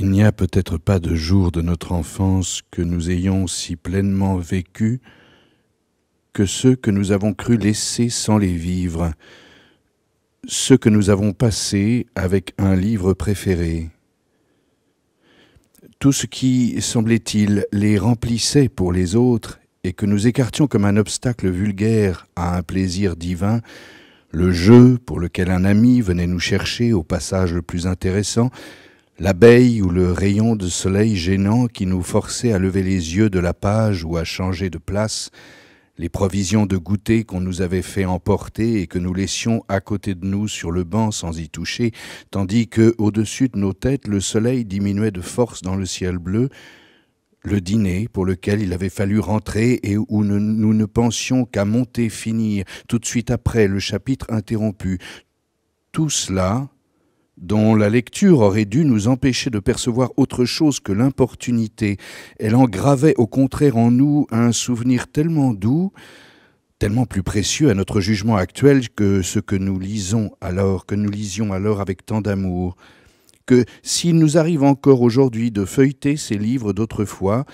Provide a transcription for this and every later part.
Il n'y a peut-être pas de jour de notre enfance que nous ayons si pleinement vécu que ceux que nous avons cru laisser sans les vivre, ceux que nous avons passés avec un livre préféré. Tout ce qui, semblait-il, les remplissait pour les autres et que nous écartions comme un obstacle vulgaire à un plaisir divin, le jeu pour lequel un ami venait nous chercher au passage le plus intéressant, l'abeille ou le rayon de soleil gênant qui nous forçait à lever les yeux de la page ou à changer de place, les provisions de goûter qu'on nous avait fait emporter et que nous laissions à côté de nous sur le banc sans y toucher, tandis que, au-dessus de nos têtes, le soleil diminuait de force dans le ciel bleu, le dîner pour lequel il avait fallu rentrer et où nous ne pensions qu'à monter finir tout de suite après le chapitre interrompu. Tout cela, dont la lecture aurait dû nous empêcher de percevoir autre chose que l'importunité, elle engravait au contraire en nous un souvenir tellement doux, tellement plus précieux à notre jugement actuel que ce que nous lisions alors avec tant d'amour, que s'il nous arrive encore aujourd'hui de feuilleter ces livres d'autrefois,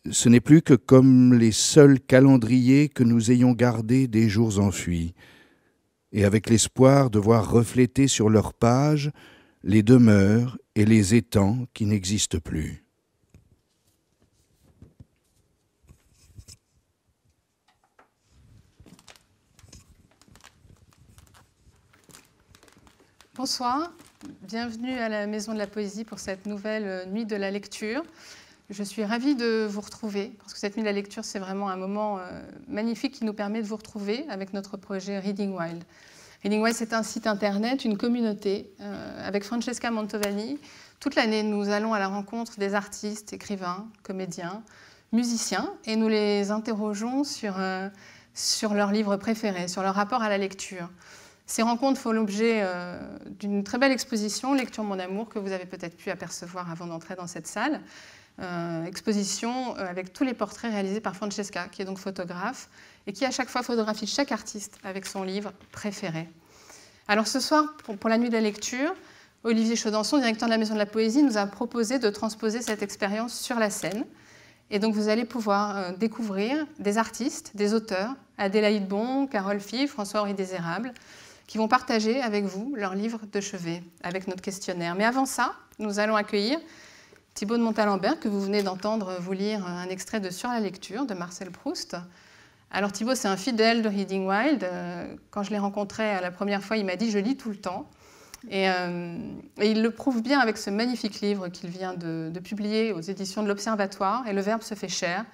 ce n'est plus que comme les seuls calendriers que nous ayons gardés des jours enfuis, et avec l'espoir de voir refléter sur leurs pages les demeures et les étangs qui n'existent plus. Bonsoir, bienvenue à la Maison de la Poésie pour cette nouvelle nuit de la lecture. Je suis ravie de vous retrouver, parce que cette nuit de la lecture, c'est vraiment un moment magnifique qui nous permet de vous retrouver avec notre projet Reading Wild. Reading Wild, c'est un site internet, une communauté, avec Francesca Mantovani. Toute l'année, nous allons à la rencontre des artistes, écrivains, comédiens, musiciens, et nous les interrogeons sur leurs livres préférés, sur leur rapport à la lecture. Ces rencontres font l'objet d'une très belle exposition, Lecture Mon Amour, que vous avez peut-être pu apercevoir avant d'entrer dans cette salle. Exposition avec tous les portraits réalisés par Francesca, qui est donc photographe, et qui à chaque fois photographie chaque artiste avec son livre préféré. Alors ce soir, pour la nuit de la lecture, Olivier Chaudenson, directeur de la Maison de la Poésie, nous a proposé de transposer cette expérience sur la scène. Et donc vous allez pouvoir découvrir des artistes, des auteurs, Adélaïde Bon, Carole Fives, François-Henri Désérable, qui vont partager avec vous leur livre de chevet, avec notre questionnaire. Mais avant ça, nous allons accueillir Thibaut de Montalembert, que vous venez d'entendre vous lire un extrait de Sur la lecture de Marcel Proust. Alors Thibaut, c'est un fidèle de Reading Wild. Quand je l'ai rencontré la première fois, il m'a dit « je lis tout le temps ». Et il le prouve bien avec ce magnifique livre qu'il vient de publier aux éditions de l'Observatoire, Et le Verbe se fait chair,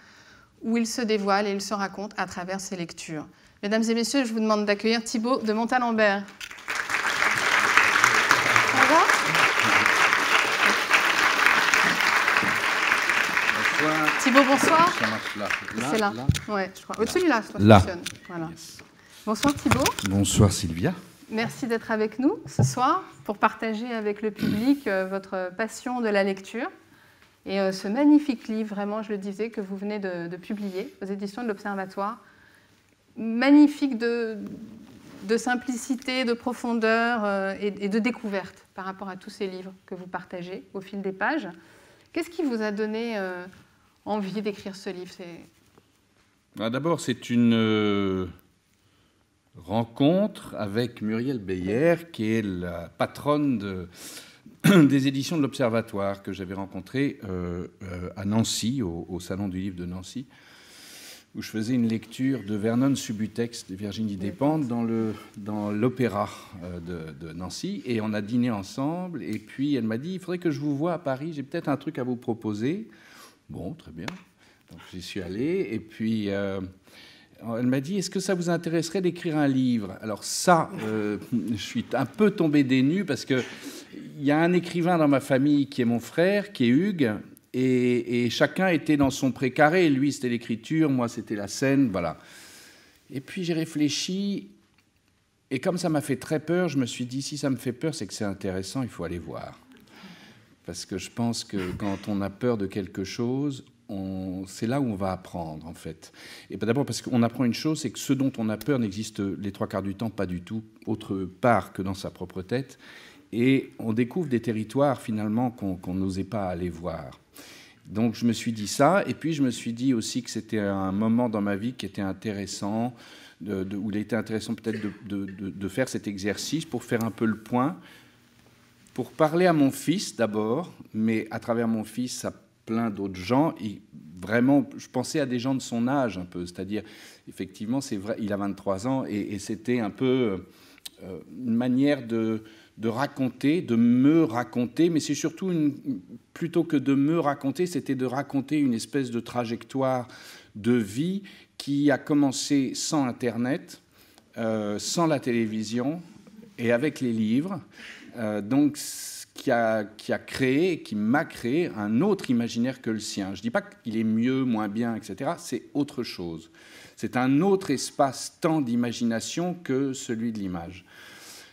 où il se dévoile et il se raconte à travers ses lectures. Mesdames et messieurs, je vous demande d'accueillir Thibaut de Montalembert. Ça va ? Bonsoir. Thibaut, bonsoir. Ça marche là. C'est là. Ouais, je crois. Celui-là, ça là. fonctionne. Voilà. Yes. Bonsoir Thibaut. Bonsoir Sylvia. Merci d'être avec nous ce soir pour partager avec le public votre passion de la lecture et ce magnifique livre, vraiment, je le disais, que vous venez de publier aux éditions de l'Observatoire. Magnifique de simplicité, de profondeur et de découverte par rapport à tous ces livres que vous partagez au fil des pages. Qu'est-ce qui vous a donné envie d'écrire ce livre? D'abord, c'est une rencontre avec Muriel Beyer, qui est la patronne des éditions de l'Observatoire, que j'avais rencontrée à Nancy, au Salon du Livre de Nancy, où je faisais une lecture de Vernon Subutex de Virginie Despentes dans l'opéra de Nancy. Et on a dîné ensemble. Et puis, elle m'a dit, il faudrait que je vous voie à Paris. J'ai peut-être un truc à vous proposer. Bon, très bien. Donc, j'y suis allé. Et puis, elle m'a dit, est-ce que ça vous intéresserait d'écrire un livre? Alors ça, je suis un peu tombé des nues parce qu'il y a un écrivain dans ma famille qui est mon frère, qui est Hugues. Et chacun était dans son précaré. Lui, c'était l'écriture, moi, c'était la scène, voilà. Et puis, j'ai réfléchi, et comme ça m'a fait très peur, je me suis dit, si ça me fait peur, c'est que c'est intéressant, il faut aller voir. Parce que je pense que quand on a peur de quelque chose, c'est là où on va apprendre, en fait. Et d'abord, parce qu'on apprend une chose, c'est que ce dont on a peur n'existe les trois quarts du temps pas du tout, autre part que dans sa propre tête. et on découvre des territoires finalement qu'on n'osait pas aller voir. Donc je me suis dit ça, et puis je me suis dit aussi que c'était un moment dans ma vie qui était intéressant, où il était intéressant peut-être de faire cet exercice pour faire un peu le point, pour parler à mon fils d'abord, mais à travers mon fils à plein d'autres gens. Et vraiment, je pensais à des gens de son âge un peu, c'est-à-dire, effectivement, c'est vrai, il a 23 ans, et c'était un peu une manière de raconter, de me raconter, mais c'est surtout, plutôt que de me raconter, c'était de raconter une espèce de trajectoire de vie qui a commencé sans Internet, sans la télévision et avec les livres. Donc, qui a créé, qui m'a créé un autre imaginaire que le sien. Je ne dis pas qu'il est mieux, moins bien, etc. C'est autre chose. C'est un autre espace-temps d'imagination que celui de l'image.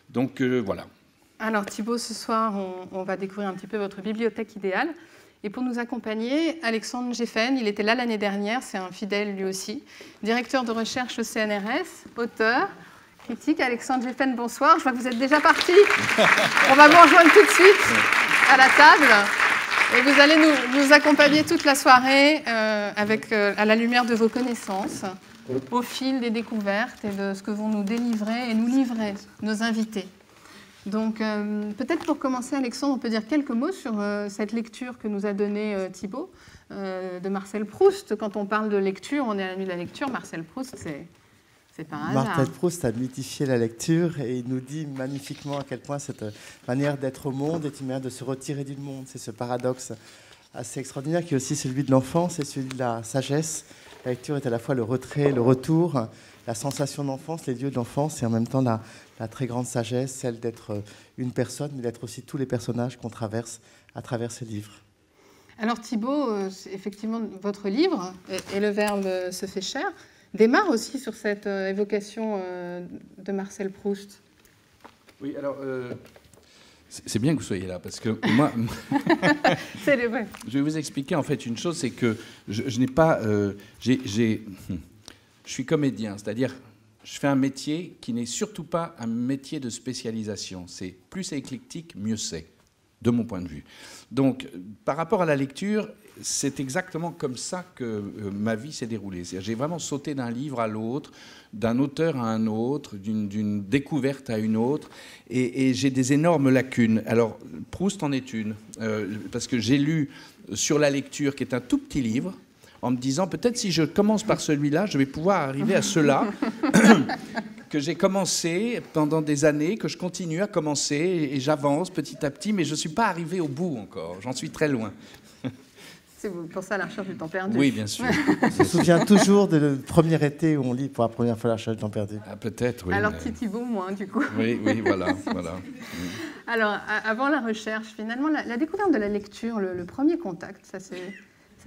Donc, voilà. Alors Thibaut, ce soir, on va découvrir un petit peu votre bibliothèque idéale. Et pour nous accompagner, Alexandre Geffen, il était là l'année dernière, c'est un fidèle lui aussi, directeur de recherche au CNRS, auteur, critique. Alexandre Geffen, bonsoir. Je vois que vous êtes déjà parti. On va vous rejoindre tout de suite à la table. Et vous allez nous accompagner toute la soirée à la lumière de vos connaissances, au fil des découvertes et de ce que vont nous délivrer et nous livrer nos invités. Donc, peut-être pour commencer, Alexandre, on peut dire quelques mots sur cette lecture que nous a donnée Thibaut, de Marcel Proust. Quand on parle de lecture, on est à la nuit de la lecture. Marcel Proust, c'est pas un hasard. Marcel Proust a mythifié la lecture et il nous dit magnifiquement à quel point cette manière d'être au monde est une manière de se retirer du monde. C'est ce paradoxe assez extraordinaire qui est aussi celui de l'enfance et celui de la sagesse. La lecture est à la fois le retrait, le retour, la sensation d'enfance, les lieux d'enfance, et en même temps la très grande sagesse, celle d'être une personne, mais d'être aussi tous les personnages qu'on traverse à travers ce livre. Alors Thibaut, effectivement, votre livre, et le verbe se fait chair, démarre aussi sur cette évocation de Marcel Proust. Oui, alors, c'est bien que vous soyez là, parce que moi, je vais vous expliquer en fait une chose, c'est que je n'ai pas... je suis comédien, c'est-à-dire je fais un métier qui n'est surtout pas un métier de spécialisation. C'est plus c'est éclectique, mieux c'est, de mon point de vue. Donc, par rapport à la lecture, c'est exactement comme ça que ma vie s'est déroulée. J'ai vraiment sauté d'un livre à l'autre, d'un auteur à un autre, d'une découverte à une autre, et j'ai des énormes lacunes. Alors, Proust en est une, parce que j'ai lu sur la lecture, qui est un tout petit livre, en me disant, peut-être si je commence par celui-là, je vais pouvoir arriver à cela que j'ai commencé pendant des années, que je continue à commencer, et j'avance petit à petit, mais je ne suis pas arrivé au bout encore. J'en suis très loin. C'est pour ça la recherche du temps perdu. Oui, bien sûr. Je me souviens toujours du premier été où on lit pour la première fois la recherche du temps perdu. Ah, peut-être, oui. Alors, Thibaut, moins, du coup. Oui, voilà. Alors, avant la recherche, finalement, la découverte de la lecture, le premier contact, ça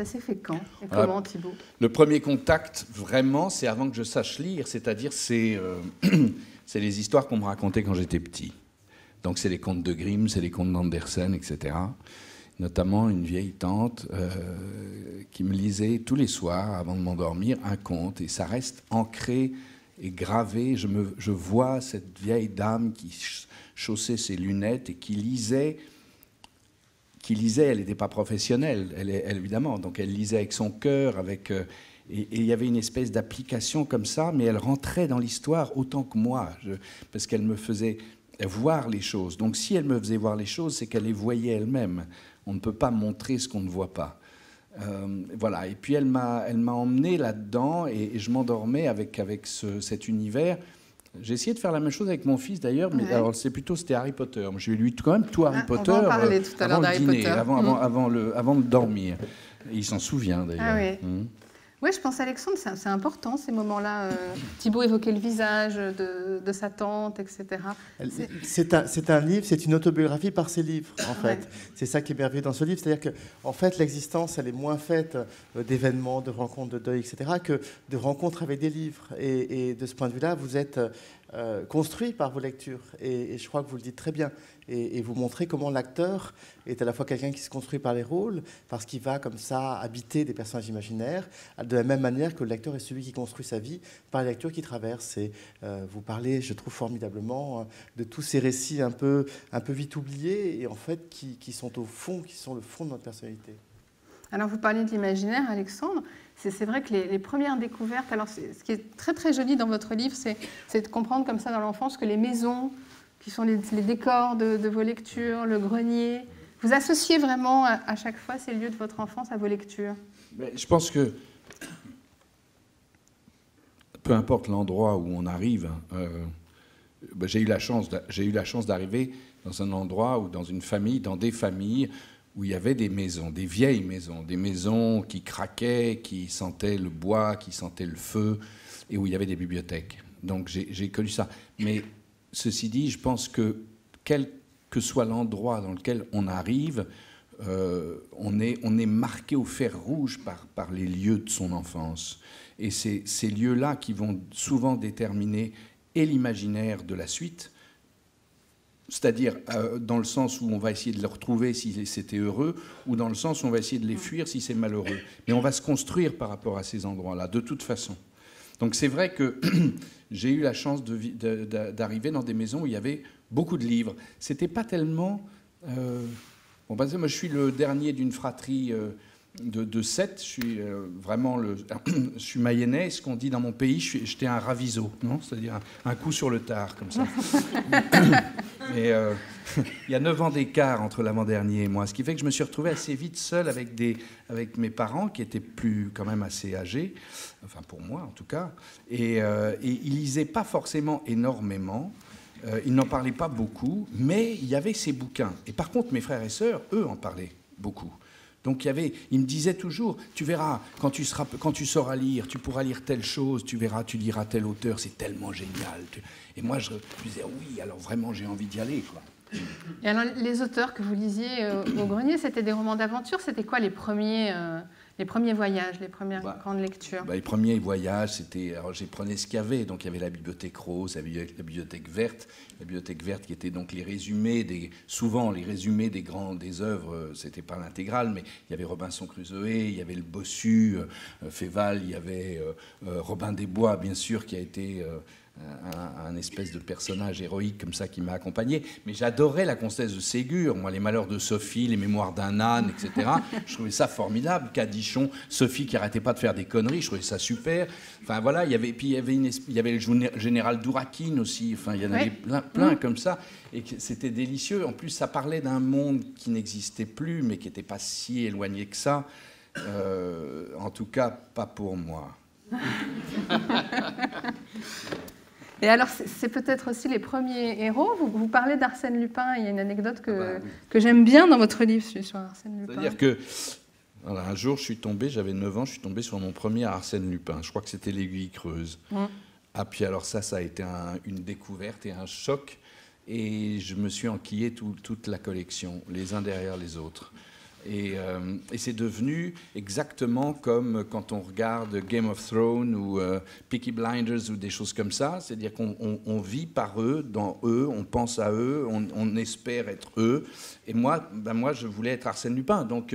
s'est fait quand et comment, Thibaut? Le premier contact, vraiment, c'est avant que je sache lire, c'est-à-dire c'est les histoires qu'on me racontait quand j'étais petit. Donc c'est les contes de Grimm, c'est les contes d'Andersen, etc. Notamment une vieille tante qui me lisait tous les soirs, avant de m'endormir, un conte. Et ça reste ancré et gravé. Je vois cette vieille dame qui chaussait ses lunettes et qui lisait, elle n'était pas professionnelle, elle, évidemment, donc elle lisait avec son cœur, et il y avait une espèce d'application comme ça, mais elle rentrait dans l'histoire autant que moi, parce qu'elle me faisait voir les choses. Donc si elle me faisait voir les choses, c'est qu'elle les voyait elle-même. On ne peut pas montrer ce qu'on ne voit pas. Voilà. Et puis elle m'a emmené là-dedans, et je m'endormais avec cet univers. J'ai essayé de faire la même chose avec mon fils d'ailleurs, mais alors c'était Harry Potter. Moi, je lui ai lu quand même tout Harry Potter on va en parler tout à l'heure d'Harry Potter. Avant de dormir. Et il s'en souvient d'ailleurs. Ah oui. Oui, je pense, Alexandre, c'est important ces moments-là. Thibaut évoquait le visage de sa tante, etc. C'est un livre, c'est une autobiographie par ses livres, en fait. C'est ça qui est merveilleux dans ce livre. C'est-à-dire que, en fait, l'existence, elle est moins faite d'événements, de rencontres, de deuil, etc., que de rencontres avec des livres. Et de ce point de vue-là, vous êtes construit par vos lectures. Et je crois que vous le dites très bien. Et vous montrez comment l'acteur est à la fois quelqu'un qui se construit par les rôles, parce qu'il va comme ça habiter des personnages imaginaires, de la même manière que le lecteur est celui qui construit sa vie par les lectures qu'il traverse. Et vous parlez, je trouve formidablement, de tous ces récits un peu vite oubliés et en fait qui sont au fond, qui sont le fond de notre personnalité. Alors vous parliez de l'imaginaire, Alexandre. C'est vrai que les premières découvertes, alors ce qui est très très joli dans votre livre, c'est de comprendre comme ça dans l'enfance que les maisons, qui sont les décors de vos lectures, le grenier, vous associez vraiment à chaque fois ces lieux de votre enfance à vos lectures. Mais je pense que peu importe l'endroit où on arrive, j'ai eu la chance d'arriver dans un endroit ou dans une famille, dans des familles où il y avait des maisons, des vieilles maisons, des maisons qui craquaient, qui sentaient le bois, qui sentaient le feu, et où il y avait des bibliothèques. Donc j'ai connu ça. Mais ceci dit, je pense que quel que soit l'endroit dans lequel on arrive, on est marqué au fer rouge par les lieux de son enfance. Et c'est ces lieux-là qui vont souvent déterminer et l'imaginaire de la suite, c'est-à-dire dans le sens où on va essayer de les retrouver si c'était heureux, ou dans le sens où on va essayer de les fuir si c'est malheureux. Mais on va se construire par rapport à ces endroits-là, de toute façon. Donc c'est vrai que j'ai eu la chance d'arriver dans des maisons où il y avait beaucoup de livres. C'était pas tellement... moi, je suis le dernier d'une fratrie de 7. Je suis vraiment je suis mayennais. Ce qu'on dit dans mon pays, j'étais un raviso, non? C'est-à-dire un coup sur le tard, comme ça. Mais il y a 9 ans d'écart entre l'avant-dernier et moi, ce qui fait que je me suis retrouvé assez vite seul avec mes parents, qui étaient quand même assez âgés, enfin pour moi en tout cas, et ils lisaient pas forcément énormément, ils n'en parlaient pas beaucoup, mais il y avait ces bouquins. Et par contre, mes frères et sœurs, eux, en parlaient beaucoup. Donc ils me disaient toujours, tu verras, quand tu sauras lire, tu pourras lire telle chose, tu verras, tu liras tel auteur, c'est tellement génial. Et moi, je disais, oui, alors vraiment, j'ai envie d'y aller, quoi. Et alors, les auteurs que vous lisiez au grenier, c'était des romans d'aventure? C'était quoi les premiers voyages, les premières grandes lectures? Les premiers voyages, c'était... Alors, j'ai prenais ce qu'il y avait. Donc, il y avait la bibliothèque rose, la bibliothèque verte. La bibliothèque verte qui était donc les résumés, souvent les résumés des œuvres, c'était pas l'intégrale, mais il y avait Robinson Crusoe, il y avait le Bossu, Féval, il y avait Robin des Bois, bien sûr, qui a été... un espèce de personnage héroïque comme ça qui m'a accompagné. Mais j'adorais la Comtesse de Ségur, moi, les malheurs de Sophie, les mémoires d'un âne, etc. Je trouvais ça formidable. Cadichon, Sophie qui arrêtait pas de faire des conneries, je trouvais ça super. Enfin voilà, il y avait le général Dourakine aussi. Enfin, il y en avait plein comme ça. Et c'était délicieux. En plus, ça parlait d'un monde qui n'existait plus, mais qui n'était pas si éloigné que ça. En tout cas, pas pour moi. Et alors, c'est peut-être aussi les premiers héros. Vous parlez d'Arsène Lupin. Il y a une anecdote que j'aime bien dans votre livre sur Arsène Lupin. C'est-à-dire que, voilà, un jour, j'avais 9 ans, je suis tombé sur mon premier Arsène Lupin. Je crois que c'était L'Aiguille creuse. Ah, puis alors ça a été une découverte et un choc. Et je me suis enquillé toute la collection, les uns derrière les autres. Et c'est devenu exactement comme quand on regarde Game of Thrones ou Peaky Blinders ou des choses comme ça. C'est-à-dire qu'on vit par eux, dans eux, on pense à eux, on espère être eux. Et moi, je voulais être Arsène Lupin. Donc,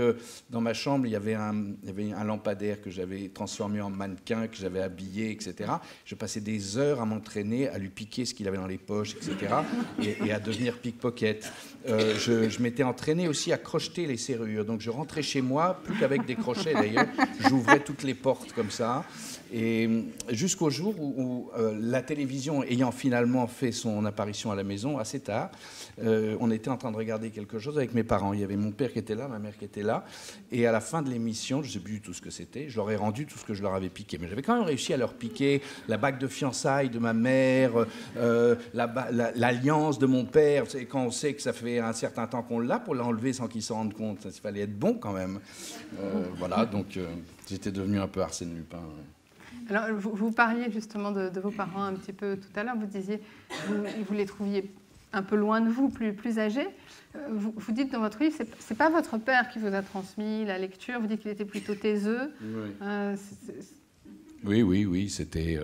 dans ma chambre, il y avait un lampadaire que j'avais transformé en mannequin, que j'avais habillé, etc. Je passais des heures à m'entraîner, à lui piquer ce qu'il avait dans les poches, etc. et à devenir pickpocket. Je m'étais entraîné aussi à crocheter les serrures. Donc je rentrais chez moi, plus qu'avec des crochets d'ailleurs, j'ouvrais toutes les portes comme ça. Et jusqu'au jour où la télévision ayant finalement fait son apparition à la maison assez tard, on était en train de regarder quelque chose avec mes parents. Il y avait mon père qui était là, ma mère qui était là. Et à la fin de l'émission, je ne sais plus du tout ce que c'était, je leur ai rendu tout ce que je leur avais piqué. Mais j'avais quand même réussi à leur piquer la bague de fiançailles de ma mère, l'alliance de mon père. C'est quand on sait que ça fait un certain temps qu'on l'a, pour l'enlever sans qu'ils s'en rendent compte. Il fallait être bon quand même. Voilà, donc j'étais devenu un peu Arsène Lupin. Alors, vous parliez justement de vos parents un petit peu tout à l'heure. Vous disiez vous les trouviez un peu loin de vous, plus âgés. Vous dites dans votre livre, c'est pas votre père qui vous a transmis la lecture. Vous dites qu'il était plutôt taiseux. Oui. Oui, c'était...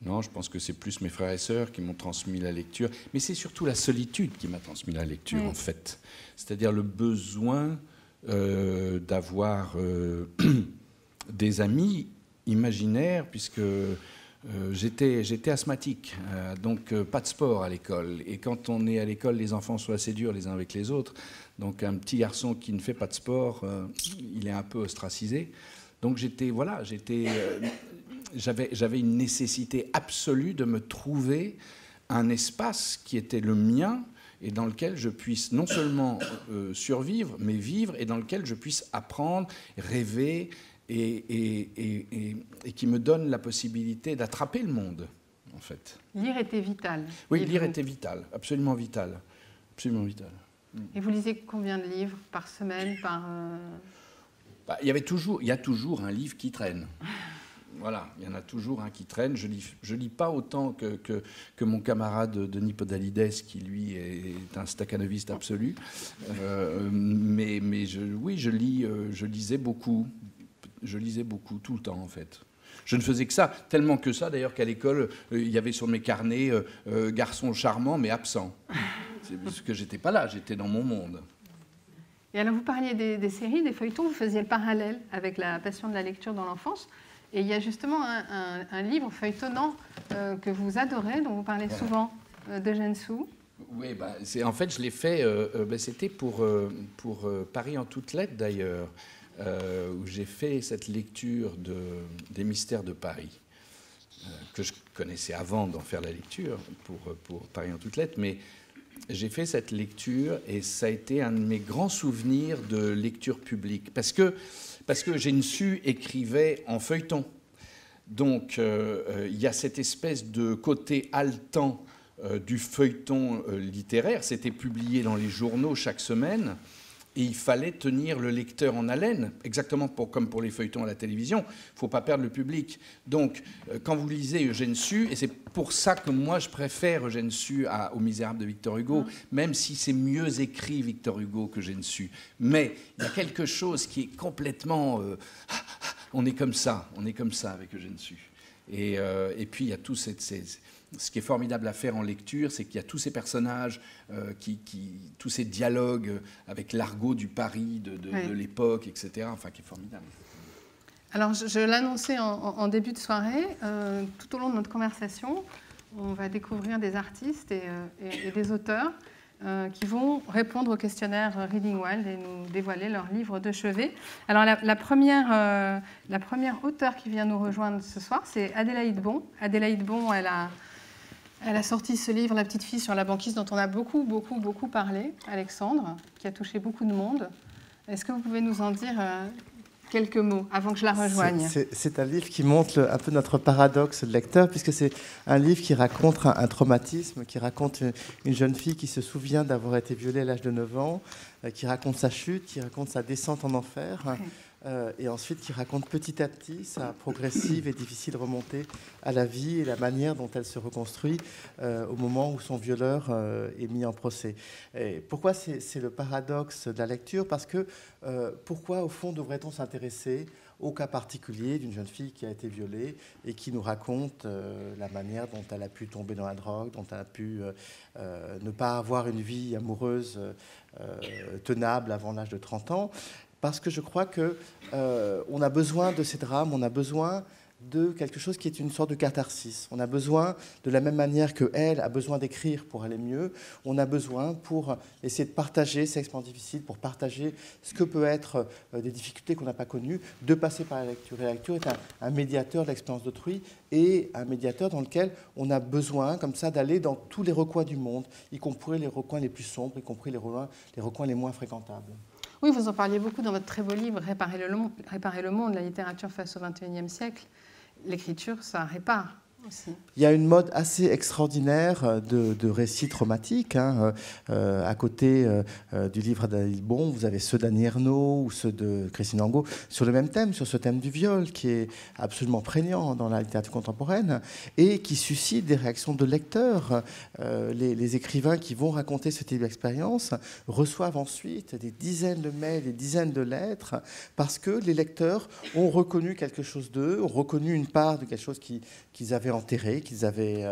Non, je pense que c'est plus mes frères et sœurs qui m'ont transmis la lecture. Mais c'est surtout la solitude qui m'a transmis la lecture, en fait. C'est-à-dire le besoin d'avoir des amis imaginaires, puisque j'étais asthmatique, donc pas de sport à l'école. Et quand on est à l'école, les enfants sont assez durs les uns avec les autres. Donc un petit garçon qui ne fait pas de sport, il est un peu ostracisé. Donc j'avais une nécessité absolue de me trouver un espace qui était le mien et dans lequel je puisse non seulement survivre, mais vivre, et dans lequel je puisse apprendre, rêver, et qui me donne la possibilité d'attraper le monde, en fait. Lire était vital. Oui, lire était vital, absolument vital. Absolument vital. Et vous lisez combien de livres par semaine, Il y a toujours un livre qui traîne. Voilà, il y en a toujours un qui traîne. Je lis pas autant que mon camarade Denis Podalides, qui lui est un staccanoviste absolu. Mais je lisais beaucoup. Je lisais beaucoup, tout le temps en fait. Je ne faisais que ça, tellement que ça d'ailleurs qu'à l'école, il y avait sur mes carnets garçon charmant mais absent. C'est parce que j'étais pas là, j'étais dans mon monde. Et alors vous parliez des séries, des feuilletons, vous faisiez le parallèle avec la passion de la lecture dans l'enfance. Et il y a justement un livre feuilletonnant que vous adorez, dont vous parlez souvent, d'Eugène Sue. Oui, en fait, je l'ai fait, c'était pour Paris en toutes lettres d'ailleurs, où j'ai fait cette lecture des mystères de Paris, que je connaissais avant d'en faire la lecture pour Paris en toutes lettres, mais j'ai fait cette lecture et ça a été un de mes grands souvenirs de lecture publique, parce que Eugène Sue écrivait en feuilleton. Donc, il y a cette espèce de côté haletant du feuilleton littéraire. C'était publié dans les journaux chaque semaine. Et il fallait tenir le lecteur en haleine, exactement comme pour les feuilletons à la télévision. Il ne faut pas perdre le public. Donc, quand vous lisez Eugène Sue, et c'est pour ça que moi je préfère Eugène Sue aux Misérables de Victor Hugo, même si c'est mieux écrit Victor Hugo que Eugène Sue. Mais il y a quelque chose qui est complètement... on est comme ça avec Eugène Sue. Et puis il y a tout ce qui est formidable à faire en lecture, c'est qu'il y a tous ces personnages, tous ces dialogues avec l'argot du Paris de l'époque, etc., enfin, qui est formidable. Alors, je l'annonçais en début de soirée, tout au long de notre conversation, on va découvrir des artistes et des auteurs qui vont répondre au questionnaire Reading Wild et nous dévoiler leur livre de chevet. Alors, la première auteure qui vient nous rejoindre ce soir, c'est Adélaïde Bon. Adélaïde Bon, elle a sorti ce livre, La petite fille sur la banquise, dont on a beaucoup parlé, Alexandre, qui a touché beaucoup de monde. Est-ce que vous pouvez nous en dire quelques mots avant que je la rejoigne? C'est un livre qui montre un peu notre paradoxe de lecteur, puisque c'est un livre qui raconte un traumatisme, qui raconte une jeune fille qui se souvient d'avoir été violée à l'âge de 9 ans, qui raconte sa chute, qui raconte sa descente en enfer. Okay. Et ensuite qui raconte petit à petit sa progressive et difficile remontée à la vie et la manière dont elle se reconstruit au moment où son violeur est mis en procès. Et pourquoi c'est le paradoxe de la lecture? Parce que pourquoi, au fond, devrait-on s'intéresser au cas particulier d'une jeune fille qui a été violée et qui nous raconte la manière dont elle a pu tomber dans la drogue, dont elle a pu ne pas avoir une vie amoureuse tenable avant l'âge de 30 ans? Parce que je crois qu'on a besoin de ces drames, on a besoin de quelque chose qui est une sorte de catharsis. On a besoin, de la même manière qu'elle a besoin d'écrire pour aller mieux, on a besoin pour essayer de partager ces expériences difficiles, pour partager ce que peut être des difficultés qu'on n'a pas connues, de passer par la lecture. Et la lecture est un médiateur de l'expérience d'autrui et un médiateur dans lequel on a besoin, comme ça, d'aller dans tous les recoins du monde, y compris les recoins les plus sombres, y compris les recoins les moins fréquentables. Oui, vous en parliez beaucoup dans votre très beau livre, Réparer le monde, la littérature face au XXIe siècle. L'écriture, ça répare aussi. Il y a une mode assez extraordinaire de récits traumatiques. À côté du livre d'Adélaïde Bon, vous avez ceux d'Annie Ernaux ou ceux de Christine Angot sur le même thème, sur ce thème du viol, qui est absolument prégnant dans la littérature contemporaine et qui suscite des réactions de lecteurs. Les écrivains qui vont raconter ce type d'expérience reçoivent ensuite des dizaines de mails, des dizaines de lettres, parce que les lecteurs ont reconnu quelque chose d'eux, ont reconnu une part de quelque chose qu'ils avaient avaient enterrés, qu'ils avaient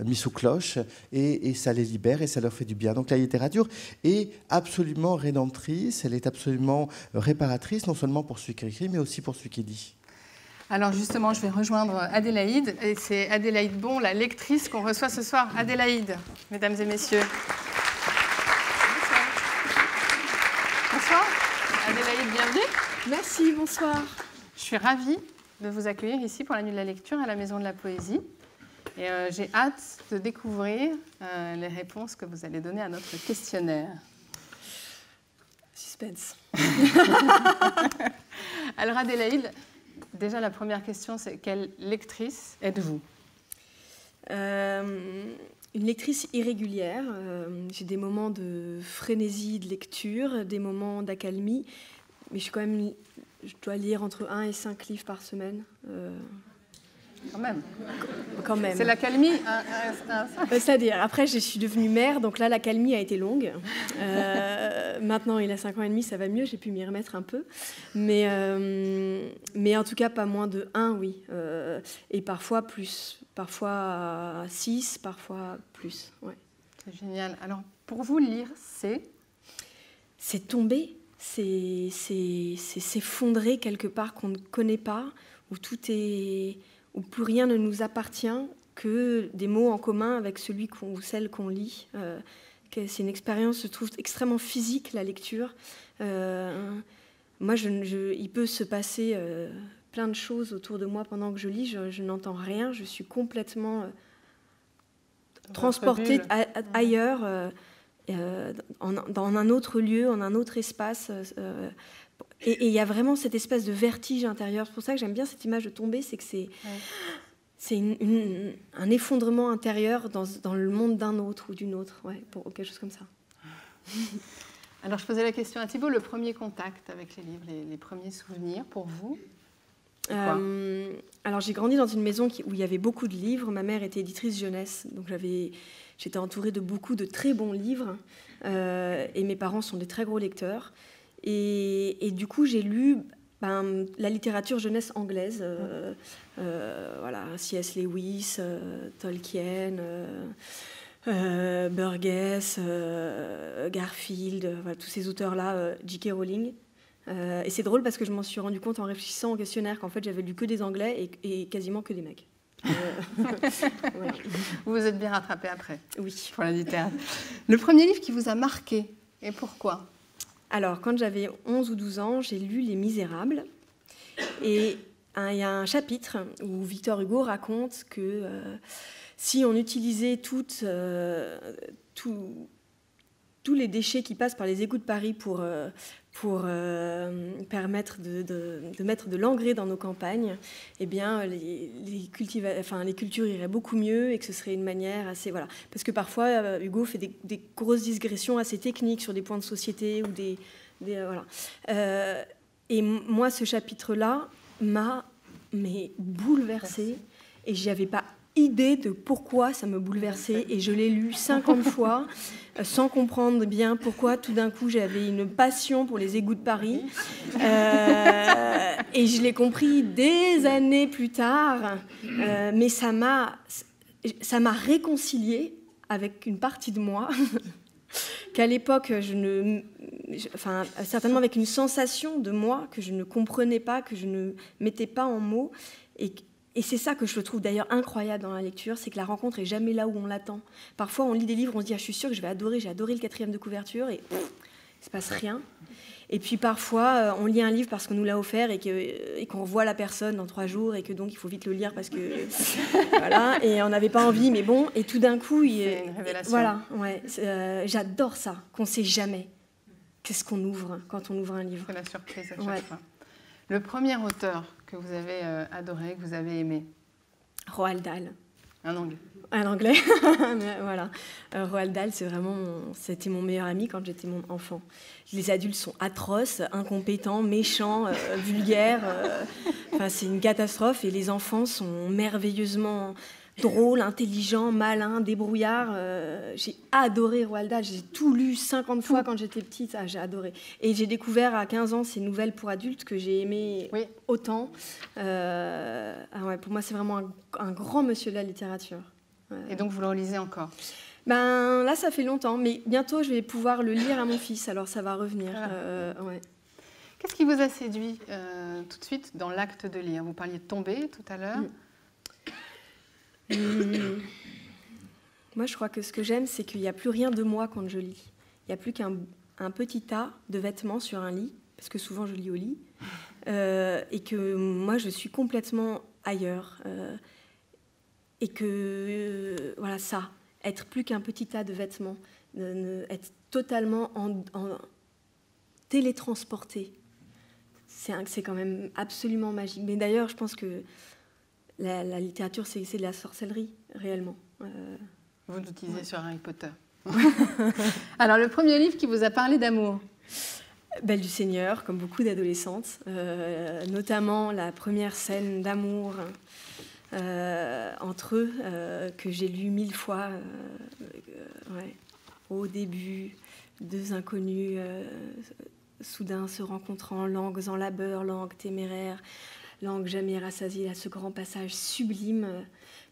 mis sous cloche, et ça les libère et ça leur fait du bien. Donc la littérature est absolument rédemptrice, elle est absolument réparatrice, non seulement pour celui qui écrit, mais aussi pour celui qui dit. Alors justement, je vais rejoindre Adélaïde, et c'est Adélaïde Bon, la lectrice qu'on reçoit ce soir. Adélaïde, mesdames et messieurs. Bonsoir. Adélaïde, bienvenue. Merci, bonsoir. Je suis ravie de vous accueillir ici pour la Nuit de la Lecture à la Maison de la Poésie. Et j'ai hâte de découvrir les réponses que vous allez donner à notre questionnaire. Suspense. Alors Adélaïde, déjà la première question, c'est quelle lectrice êtes-vous ? Une lectrice irrégulière. J'ai des moments de frénésie de lecture, des moments d'accalmie, mais je dois lire entre 1 et 5 livres par semaine. Quand même. C'est l'accalmie C'est-à-dire, après, je suis devenue mère, donc là, l'accalmie a été longue. Maintenant, il a 5 ans et demi, ça va mieux, j'ai pu m'y remettre un peu. Mais en tout cas, pas moins de 1, oui. Et parfois plus. Parfois 6, parfois plus. Ouais. C'est génial. Alors, pour vous, lire, c'est tomber, c'est s'effondrer quelque part qu'on ne connaît pas, où plus rien ne nous appartient que des mots en commun avec celui ou celle qu'on lit. C'est une expérience, je trouve, extrêmement physique, la lecture. Moi, il peut se passer plein de choses autour de moi pendant que je lis. Je n'entends rien, je suis complètement transportée ailleurs, dans un autre lieu, en un autre espace. Et il y a vraiment cette espèce de vertige intérieur. C'est pour ça que j'aime bien cette image de tomber, c'est que c'est un effondrement intérieur dans le monde d'un autre ou d'une autre, pour quelque chose comme ça. Alors je posais la question à Thibault, le premier contact avec les livres, les premiers souvenirs pour vous? Alors j'ai grandi dans une maison où il y avait beaucoup de livres. Ma mère était éditrice jeunesse, donc j'étais entourée de beaucoup de très bons livres, et mes parents sont des très gros lecteurs. Et du coup, j'ai lu la littérature jeunesse anglaise, C.S. Lewis, Tolkien, Burgess, Garfield, tous ces auteurs-là, J.K. Rowling. Et c'est drôle parce que je m'en suis rendu compte en réfléchissant au questionnaire qu'en fait, j'avais lu que des Anglais et quasiment que des mecs. Voilà. Vous vous êtes bien rattrapé après? Oui. Pour la littérature. Le premier livre qui vous a marqué, et pourquoi? Alors, quand j'avais 11 ou 12 ans, j'ai lu Les Misérables. Et il y a un chapitre où Victor Hugo raconte que si on utilisait tous les déchets qui passent par les égouts de Paris pour permettre de mettre de l'engrais dans nos campagnes, eh bien, les cultures iraient beaucoup mieux et que ce serait une manière assez... Voilà. Parce que parfois, Hugo fait des grosses digressions assez techniques sur des points de société ou voilà. Et moi, ce chapitre-là m'a bouleversée et je n'avais pas idée de pourquoi ça me bouleversait, et je l'ai lu 50 fois sans comprendre bien pourquoi tout d'un coup j'avais une passion pour les égouts de Paris, et je l'ai compris des années plus tard, mais ça m'a réconciliée avec une partie de moi qu'à l'époque certainement avec une sensation de moi que je ne comprenais pas, que je ne mettais pas en mots, et c'est ça que je trouve d'ailleurs incroyable dans la lecture, c'est que la rencontre n'est jamais là où on l'attend. Parfois, on lit des livres, on se dit « je suis sûre que je vais adorer, j'ai adoré le 4e de couverture » et il ne se passe rien. Et puis parfois, on lit un livre parce qu'on nous l'a offert et qu'on revoit la personne dans 3 jours et que donc il faut vite le lire parce que... voilà, et on n'avait pas envie, mais bon, et tout d'un coup... C'est une révélation. Voilà, j'adore ça, qu'on ne sait jamais qu'est-ce qu'on ouvre quand on ouvre un livre. C'est la surprise à chaque fois. Le premier auteur que vous avez adoré, que vous avez aimé? Roald Dahl. Un anglais. Un anglais, voilà. Roald Dahl, c'était mon meilleur ami quand j'étais mon enfant. Les adultes sont atroces, incompétents, méchants, vulgaires. C'est une catastrophe. Et les enfants sont merveilleusement drôle, intelligent, malin, débrouillard. J'ai adoré Roald Dahl. J'ai tout lu 50 fois quand j'étais petite. Ah, j'ai adoré. Et j'ai découvert à 15 ans ces nouvelles pour adultes que j'ai aimées autant. Pour moi, c'est vraiment un grand monsieur de la littérature. Et donc, vous le relisez encore? Ben, là, ça fait longtemps. Mais bientôt, je vais pouvoir le lire à mon fils. Alors, ça va revenir. Qu'est-ce qui vous a séduit tout de suite dans l'acte de lire? Vous parliez de tomber tout à l'heure. Moi, je crois que ce que j'aime, c'est qu'il n'y a plus rien de moi quand je lis. Il n'y a plus qu'un petit tas de vêtements sur un lit, parce que souvent je lis au lit, et que moi, je suis complètement ailleurs. Et que, voilà, ça, être plus qu'un petit tas de vêtements, être totalement télétransporté, c'est quand même absolument magique. Mais d'ailleurs, je pense que la littérature, c'est de la sorcellerie, réellement. Vous l'utilisez sur Harry Potter. Alors, le premier livre qui vous a parlé d'amour? Belle du Seigneur, comme beaucoup d'adolescentes. Notamment la première scène d'amour entre eux, que j'ai lu 1000 fois. Au début, deux inconnus soudain se rencontrant, langues en labeur, langues téméraires, langue jamais rassasiée, à ce grand passage sublime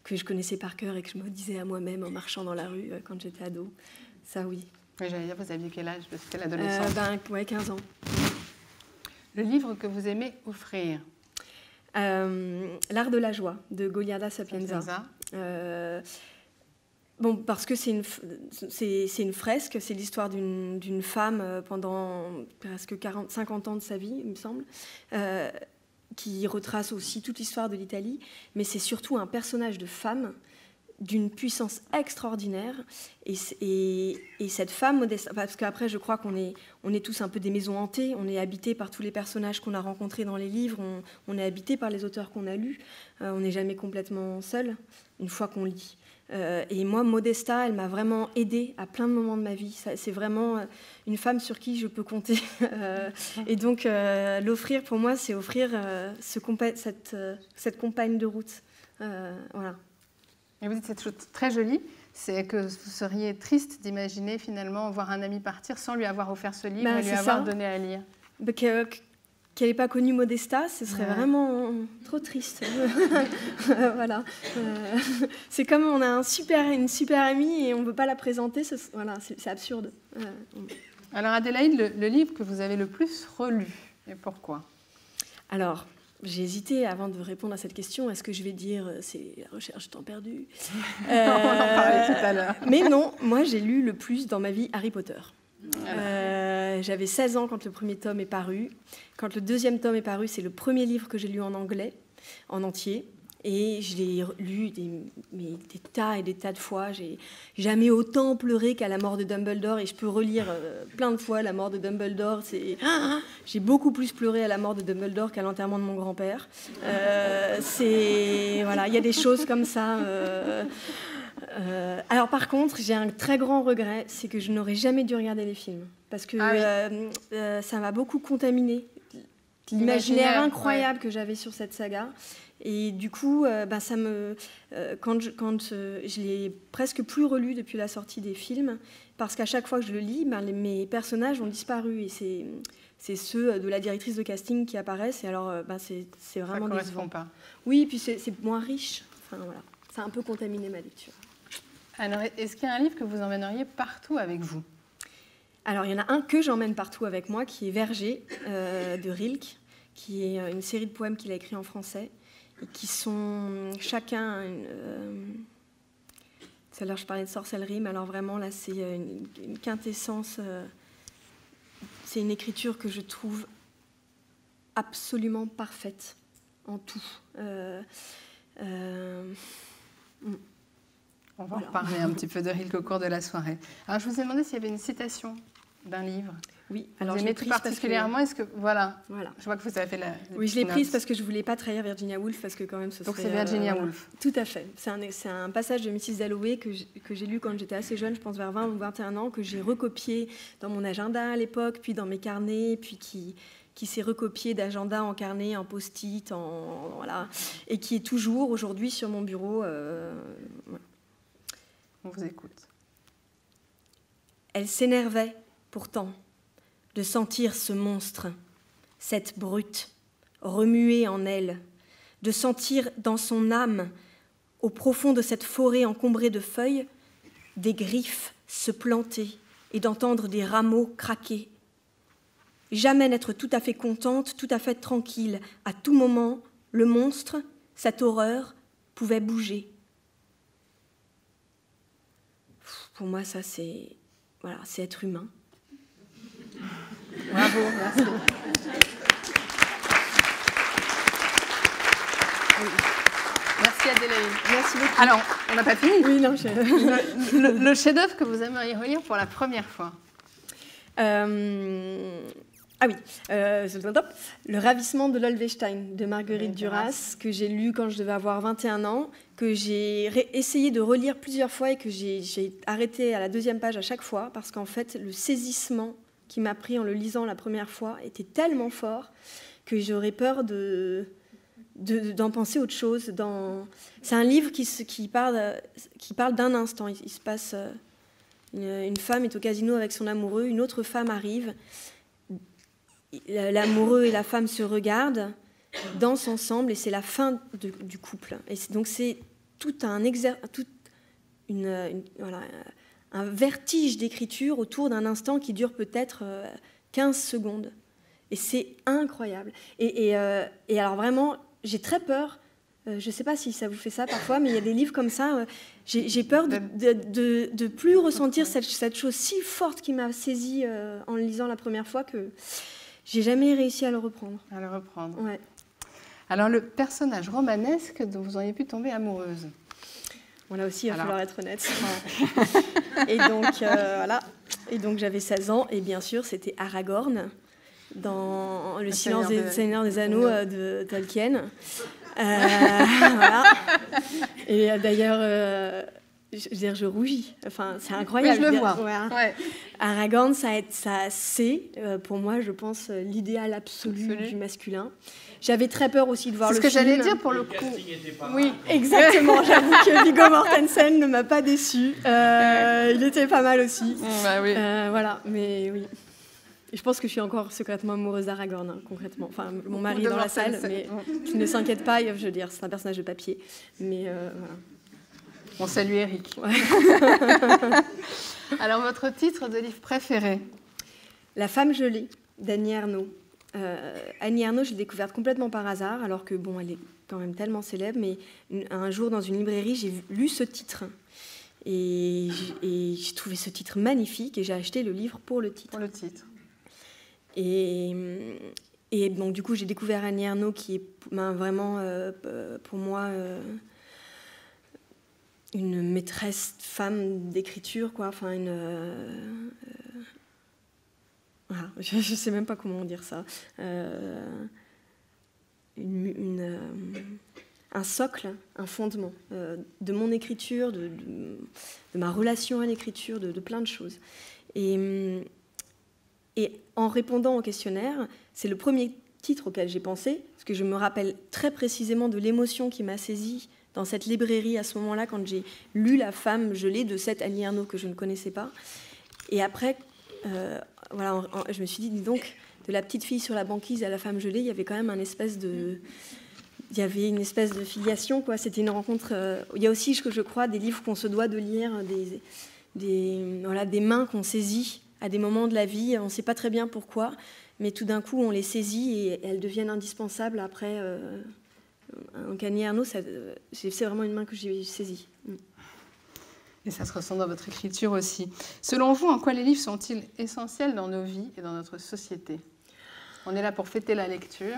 que je connaissais par cœur et que je me disais à moi-même en marchant dans la rue quand j'étais ado. Ça, oui. Oui, j'allais dire, vous aviez quel âge? C'était l'adolescence. 15 ans. Le livre que vous aimez offrir? L'art de la joie, de Goliarda Sapienza. Parce que c'est une fresque, c'est l'histoire d'une femme pendant presque 50 ans de sa vie, il me semble, qui retrace aussi toute l'histoire de l'Italie, mais c'est surtout un personnage de femme d'une puissance extraordinaire. Et cette femme, Modesta, parce qu'après, je crois qu'on est tous un peu des maisons hantées, on est habité par tous les personnages qu'on a rencontrés dans les livres, on est habité par les auteurs qu'on a lus, on n'est jamais complètement seul une fois qu'on lit. Et moi, Modesta, elle m'a vraiment aidée à plein de moments de ma vie. C'est vraiment une femme sur qui je peux compter. Et donc, l'offrir, pour moi, c'est offrir cette compagne de route. Voilà. Et vous dites cette chose très jolie, c'est que vous seriez triste d'imaginer finalement voir un ami partir sans lui avoir offert ce livre et lui avoir donné à lire. Qu'elle n'ait pas connu Modesta, ce serait vraiment trop triste. Voilà. C'est comme on a une super amie et on ne veut pas la présenter, voilà, c'est absurde. Alors Adélaïde, le livre que vous avez le plus relu, et pourquoi? Alors, j'ai hésité avant de répondre à cette question. Est-ce que je vais dire c'est La recherche du temps perdu? On en parlait tout à l'heure. Mais non, moi j'ai lu le plus dans ma vie Harry Potter. J'avais 16 ans quand le premier tome est paru. Quand le deuxième tome est paru, c'est le premier livre que j'ai lu en anglais, en entier. Et je l'ai lu des tas et des tas de fois. J'ai jamais autant pleuré qu'à la mort de Dumbledore. Et je peux relire plein de fois la mort de Dumbledore. J'ai beaucoup plus pleuré à la mort de Dumbledore qu'à l'enterrement de mon grand-père. Voilà, il y a des choses comme ça. Alors par contre, j'ai un très grand regret, c'est que je n'aurais jamais dû regarder les films. Parce que ça m'a beaucoup contaminé l'imaginaire incroyable que j'avais sur cette saga. Et du coup, quand je l'ai presque plus relu depuis la sortie des films, parce qu'à chaque fois que je le lis, mes personnages ont disparu. Et c'est ceux de la directrice de casting qui apparaissent. Et alors, c'est vraiment décevant. Ça ne correspond pas. Oui, puis c'est moins riche. Enfin, voilà. Ça a un peu contaminé ma lecture. Alors, est-ce qu'il y a un livre que vous emmèneriez partout avec vous? Alors, il y en a un que j'emmène partout avec moi, qui est Verger, de Rilke, qui est une série de poèmes qu'il a écrits en français, et qui sont chacun... Tout à l'heure, je parlais de sorcellerie, mais alors vraiment, là, c'est une quintessence... c'est une écriture que je trouve absolument parfaite, en tout. On va en reparler un petit peu de Rilke au cours de la soirée. Alors, je vous ai demandé s'il y avait une citation d'un livre. Oui, alors je l'ai prise particulièrement. Est-ce que voilà. Je vois que vous avez fait la. Oui, je l'ai prise parce que je voulais pas trahir Virginia Woolf, parce que quand même ce serait. Donc c'est Virginia Woolf. Tout à fait. C'est un passage de Mrs. Dalloway que j'ai lu quand j'étais assez jeune, je pense vers 20 ou 21 ans, que j'ai recopié dans mon agenda à l'époque, puis dans mes carnets, puis qui qui s'est recopié d'agenda en carnet, en post-it, voilà, et qui est toujours aujourd'hui sur mon bureau. Voilà. On vous écoute. Elle s'énervait, pourtant, de sentir ce monstre, cette brute, remuer en elle, de sentir dans son âme, au profond de cette forêt encombrée de feuilles, des griffes se planter et d'entendre des rameaux craquer. Jamais n'être tout à fait contente, tout à fait tranquille. À tout moment, le monstre, cette horreur, pouvait bouger. Pour moi, ça, c'est être humain. Bravo, merci. Merci Adélaïde. Merci beaucoup. Alors, on n'a pas fini. Oui, non, Le chef-d'œuvre que vous aimeriez relire pour la première fois. Ah oui, Le ravissement de l'Olvestein de Marguerite Duras, que j'ai lu quand je devais avoir 21 ans, que j'ai essayé de relire plusieurs fois et que j'ai arrêté à la 2e page à chaque fois, parce qu'en fait, le saisissement qui m'a pris en le lisant la première fois était tellement fort que j'aurais peur d'en penser autre chose. C'est un livre qui parle d'un instant. Il se passe... Une femme est au casino avec son amoureux, une autre femme arrive, l'amoureux et la femme se regardent, dansent ensemble et c'est la fin du couple. Et donc c'est tout un vertige d'écriture autour d'un instant qui dure peut-être 15 secondes. Et c'est incroyable. Et alors vraiment, j'ai très peur. Je ne sais pas si ça vous fait ça parfois, mais il y a des livres comme ça. J'ai peur de plus ressentir cette chose si forte qui m'a saisie en le lisant la première fois que j'ai jamais réussi à le reprendre. Ouais. Alors, le personnage romanesque dont vous auriez pu tomber amoureuse. Bon, là aussi, il va falloir être honnête. Et donc, voilà. Et donc, j'avais 16 ans, et bien sûr, c'était Aragorn dans Le silence des Seigneurs des Anneaux de Tolkien. Voilà. Et d'ailleurs, je rougis. Enfin, c'est incroyable. Oui, je le vois. Ouais. Aragorn, c'est pour moi, je pense, l'idéal absolu du masculin. J'avais très peur aussi de voir le film. C'est ce que j'allais dire pour le coup. Oui, exactement. J'avoue que Viggo Mortensen ne m'a pas déçue. Il était pas mal aussi. Bah oui. Voilà, mais oui. Et je pense que je suis encore secrètement amoureuse d'Aragorn, hein, concrètement. Enfin, mon mari est dans la salle, mais qui ne s'inquiète pas. Je veux dire, c'est un personnage de papier. Mais voilà. On salue Eric. Ouais. Alors, votre titre de livre préféré? La femme gelée, d'Annie Ernaux. Annie Ernaux, je l'ai découverte complètement par hasard, alors que, bon, elle est quand même tellement célèbre, mais un jour, dans une librairie, j'ai lu ce titre. Et j'ai trouvé ce titre magnifique, et j'ai acheté le livre pour le titre. Pour le titre. Et donc, du coup, j'ai découvert Annie Ernaux, qui est vraiment, pour moi... une maîtresse femme d'écriture, quoi. Enfin, voilà, je ne sais même pas comment dire ça. Un socle, un fondement de mon écriture, de ma relation à l'écriture, de plein de choses. Et en répondant au questionnaire, c'est le premier titre auquel j'ai pensé, parce que je me rappelle très précisément de l'émotion qui m'a saisie dans cette librairie à ce moment-là, quand j'ai lu La femme gelée de cette Annie Ernaux que je ne connaissais pas. Et après, voilà, je me suis dit, dis donc, de la petite fille sur la banquise à La femme gelée, il y avait quand même une espèce de filiation, quoi. C'était une rencontre. Il y a aussi, je crois, des livres qu'on se doit de lire, des mains qu'on saisit à des moments de la vie. On ne sait pas très bien pourquoi, mais tout d'un coup, on les saisit et elles deviennent indispensables après. Donc Annie Ernaux, c'est vraiment une main que j'ai saisie. Et ça se ressent dans votre écriture aussi. Selon vous, en quoi les livres sont-ils essentiels dans nos vies et dans notre société? On est là pour fêter la lecture.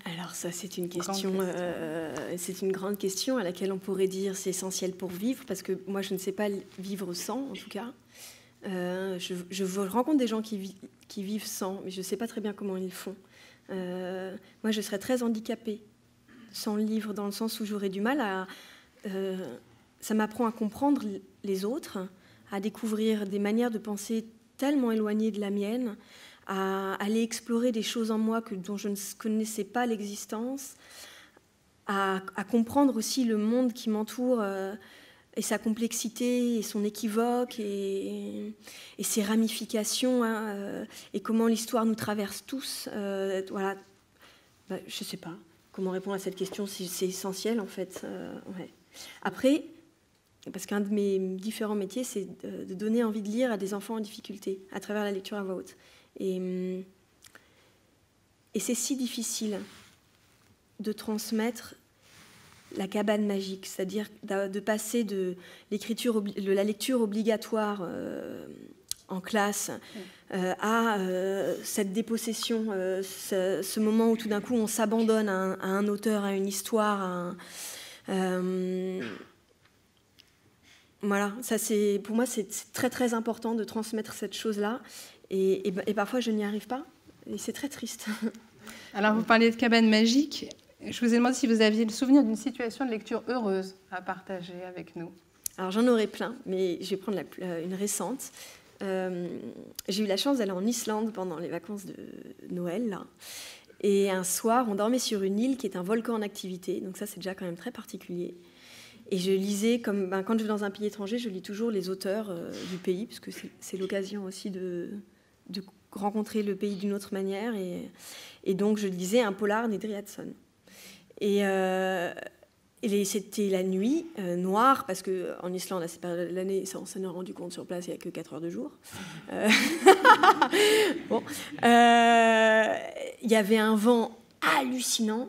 Alors ça, c'est une question, c'est une grande question à laquelle on pourrait dire c'est essentiel pour vivre, parce que moi, je ne sais pas vivre sans, en tout cas. Je rencontre des gens qui vivent sans, mais je ne sais pas très bien comment ils font. Moi, je serais très handicapée sans le livre, dans le sens où j'aurais du mal à... ça m'apprend à comprendre les autres, à découvrir des manières de penser tellement éloignées de la mienne, à aller explorer des choses en moi dont je ne connaissais pas l'existence, à comprendre aussi le monde qui m'entoure et sa complexité et son équivoque et ses ramifications, hein, et comment l'histoire nous traverse tous. Voilà. Je ne sais pas comment répondre à cette question, c'est essentiel en fait. Ouais. Après, parce qu'un de mes différents métiers, c'est de donner envie de lire à des enfants en difficulté à travers la lecture à voix haute. Et c'est si difficile de transmettre la cabane magique, c'est-à-dire de passer de la lecture obligatoire en classe à cette dépossession, ce moment où tout d'un coup on s'abandonne à un auteur, à une histoire, voilà, ça pour moi c'est très très important de transmettre cette chose-là et parfois je n'y arrive pas et c'est très triste. Alors vous parliez de cabane magique. Je vous ai demandé si vous aviez le souvenir d'une situation de lecture heureuse à partager avec nous. Alors j'en aurais plein, mais je vais prendre une récente. J'ai eu la chance d'aller en Islande pendant les vacances de Noël, là. Et un soir, on dormait sur une île qui est un volcan en activité, donc ça c'est déjà quand même très particulier. Et je lisais, quand je vais dans un pays étranger, je lis toujours les auteurs du pays, parce que c'est l'occasion aussi de rencontrer le pays d'une autre manière. Et donc je lisais un polar d'Edriadson. Et c'était la nuit, noire, parce qu'en Islande, à cette période de l'année, on s'en est rendu compte sur place, il n'y a que 4 heures de jour. Bon. Il y avait un vent hallucinant.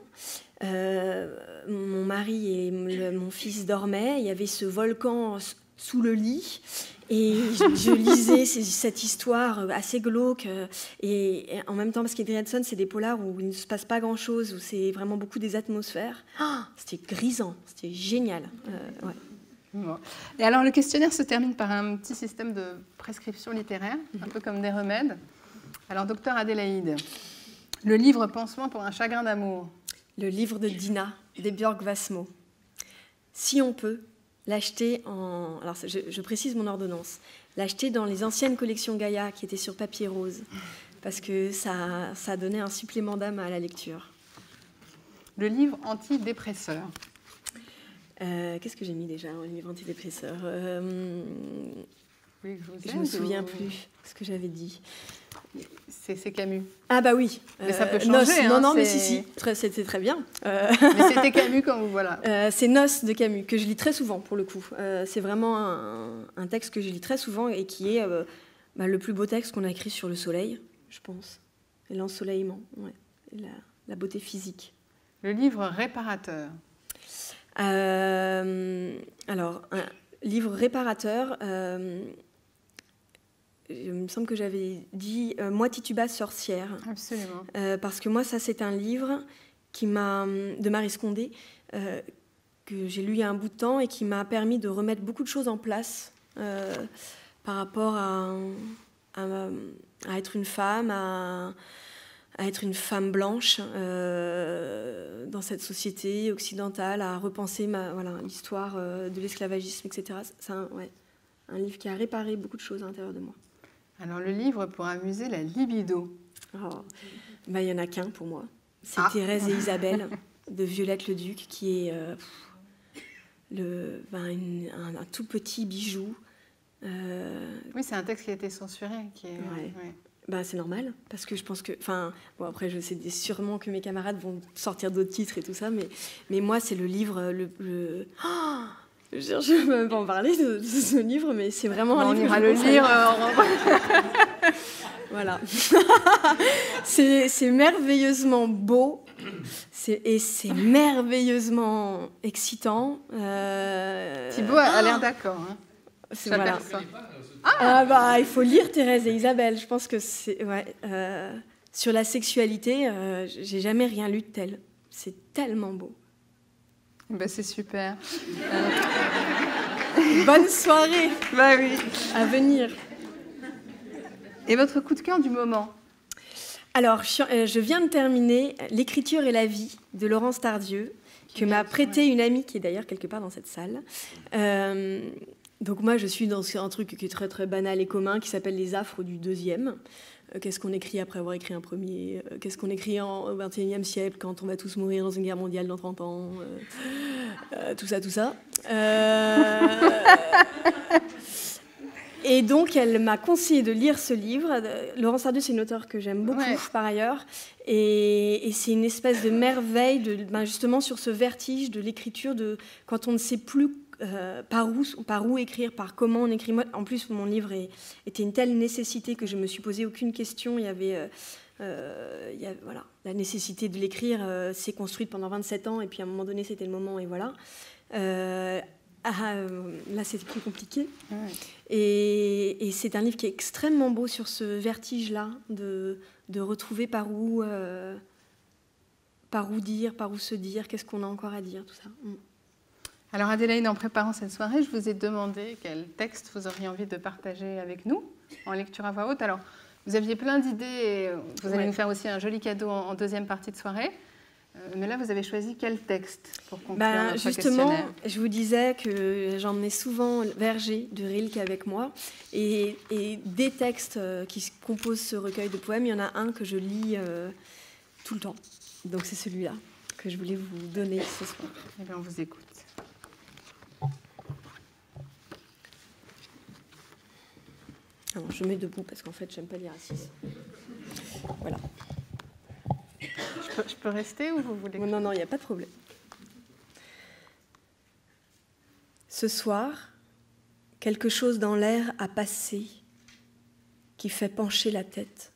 Mon mari et mon fils dormaient. Il y avait ce volcan sous le lit. Et je lisais cette histoire assez glauque. Et en même temps, parce qu'Edriadson, c'est des polars où il ne se passe pas grand-chose, où c'est vraiment beaucoup des atmosphères. C'était grisant, c'était génial. Ouais. Bon. Et alors, le questionnaire se termine par un petit système de prescription littéraire, un peu comme des remèdes. Alors, docteur Adélaïde, le livre Pansement pour un chagrin d'amour. Le livre de Dina, d'Ebjörg Wassmo. Si on peut, l'acheter en... Alors, je précise mon ordonnance. L'acheter dans les anciennes collections Gaïa qui étaient sur papier rose, parce que ça donnait un supplément d'âme à la lecture. Le livre antidépresseur. Qu'est-ce que j'ai mis déjà, un livre antidépresseur Oui, je ne me souviens plus ce que j'avais dit. C'est Camus. Ah bah oui. Mais ça peut changer. Non, mais si. C'était très bien. Mais c'était Camus quand vous voilà. C'est Noces de Camus, que je lis très souvent pour le coup. C'est vraiment un texte que je lis très souvent et qui est le plus beau texte qu'on a écrit sur le soleil, je pense. Et l'ensoleillement, ouais. Et la beauté physique. Le livre réparateur. Alors, un livre réparateur... il me semble que j'avais dit Moi Tituba sorcière. Absolument. Parce que moi, ça, c'est un livre de Marie Scondé que j'ai lu il y a un bout de temps et qui m'a permis de remettre beaucoup de choses en place par rapport à être une femme, à être une femme blanche dans cette société occidentale, à repenser l'histoire de l'esclavagisme, etc. C'est un livre qui a réparé beaucoup de choses à l'intérieur de moi. Alors, le livre pour amuser la libido. Il y en a qu'un pour moi. C'est Thérèse et Isabelle de Violette Leduc, qui est un tout petit bijou. Oui, c'est un texte qui a été censuré. C'est normal, parce que je pense que... après, je sais sûrement que mes camarades vont sortir d'autres titres et tout ça, mais moi, c'est le livre je ne vais même pas en parler de ce livre, mais c'est vraiment un livre. On ira le lire. Voilà. C'est merveilleusement beau et c'est merveilleusement excitant. Thibaut a l'air d'accord. Hein. Voilà. Il faut lire Thérèse et Isabelle. Je pense que c'est... sur la sexualité, j'ai jamais rien lu de tel. C'est tellement beau. C'est super. Bonne soirée. Oui. À venir. Et votre coup de cœur du moment? Alors, je viens de terminer L'écriture et la vie de Laurence Tardieu, que m'a prêté une amie qui est d'ailleurs quelque part dans cette salle. Donc moi, je suis dans un truc qui est très très banal et commun, qui s'appelle Les Affres du 2e. qu'est-ce qu'on écrit après avoir écrit un premier, qu'est-ce qu'on écrit au XXIe siècle quand on va tous mourir dans une guerre mondiale dans 30 ans, tout ça, tout ça. Et donc, elle m'a conseillé de lire ce livre. Laurence Sardou, c'est une auteure que j'aime beaucoup, par ailleurs. Et c'est une espèce de merveille, justement, sur ce vertige de l'écriture, quand on ne sait plus par où écrire, par comment on écrit. Moi, en plus, mon livre était une telle nécessité que je ne me suis posé aucune question. Il y avait... voilà, la nécessité de l'écrire s'est construite pendant 27 ans, et puis à un moment donné, c'était le moment, et voilà. Là, c'est plus compliqué. Ouais. Et c'est un livre qui est extrêmement beau sur ce vertige-là, de retrouver par où dire, par où se dire, qu'est-ce qu'on a encore à dire, tout ça. Alors Adélaïde, en préparant cette soirée, je vous ai demandé quel texte vous auriez envie de partager avec nous, en lecture à voix haute. Alors, vous aviez plein d'idées, et vous allez nous faire aussi un joli cadeau en deuxième partie de soirée. Mais là, vous avez choisi quel texte pour conclure notre justement, questionnaire? Je vous disais que j'emmenais souvent Verger de Rilke avec moi. Et des textes qui composent ce recueil de poèmes, il y en a un que je lis tout le temps. Donc c'est celui-là que je voulais vous donner ce soir. Eh bien, on vous écoute. Alors, je mets debout parce qu'en fait, j'aime pas lire assise. Voilà. Je peux rester ou vous voulez? Non, il n'y a pas de problème. Ce soir, quelque chose dans l'air a passé qui fait pencher la tête.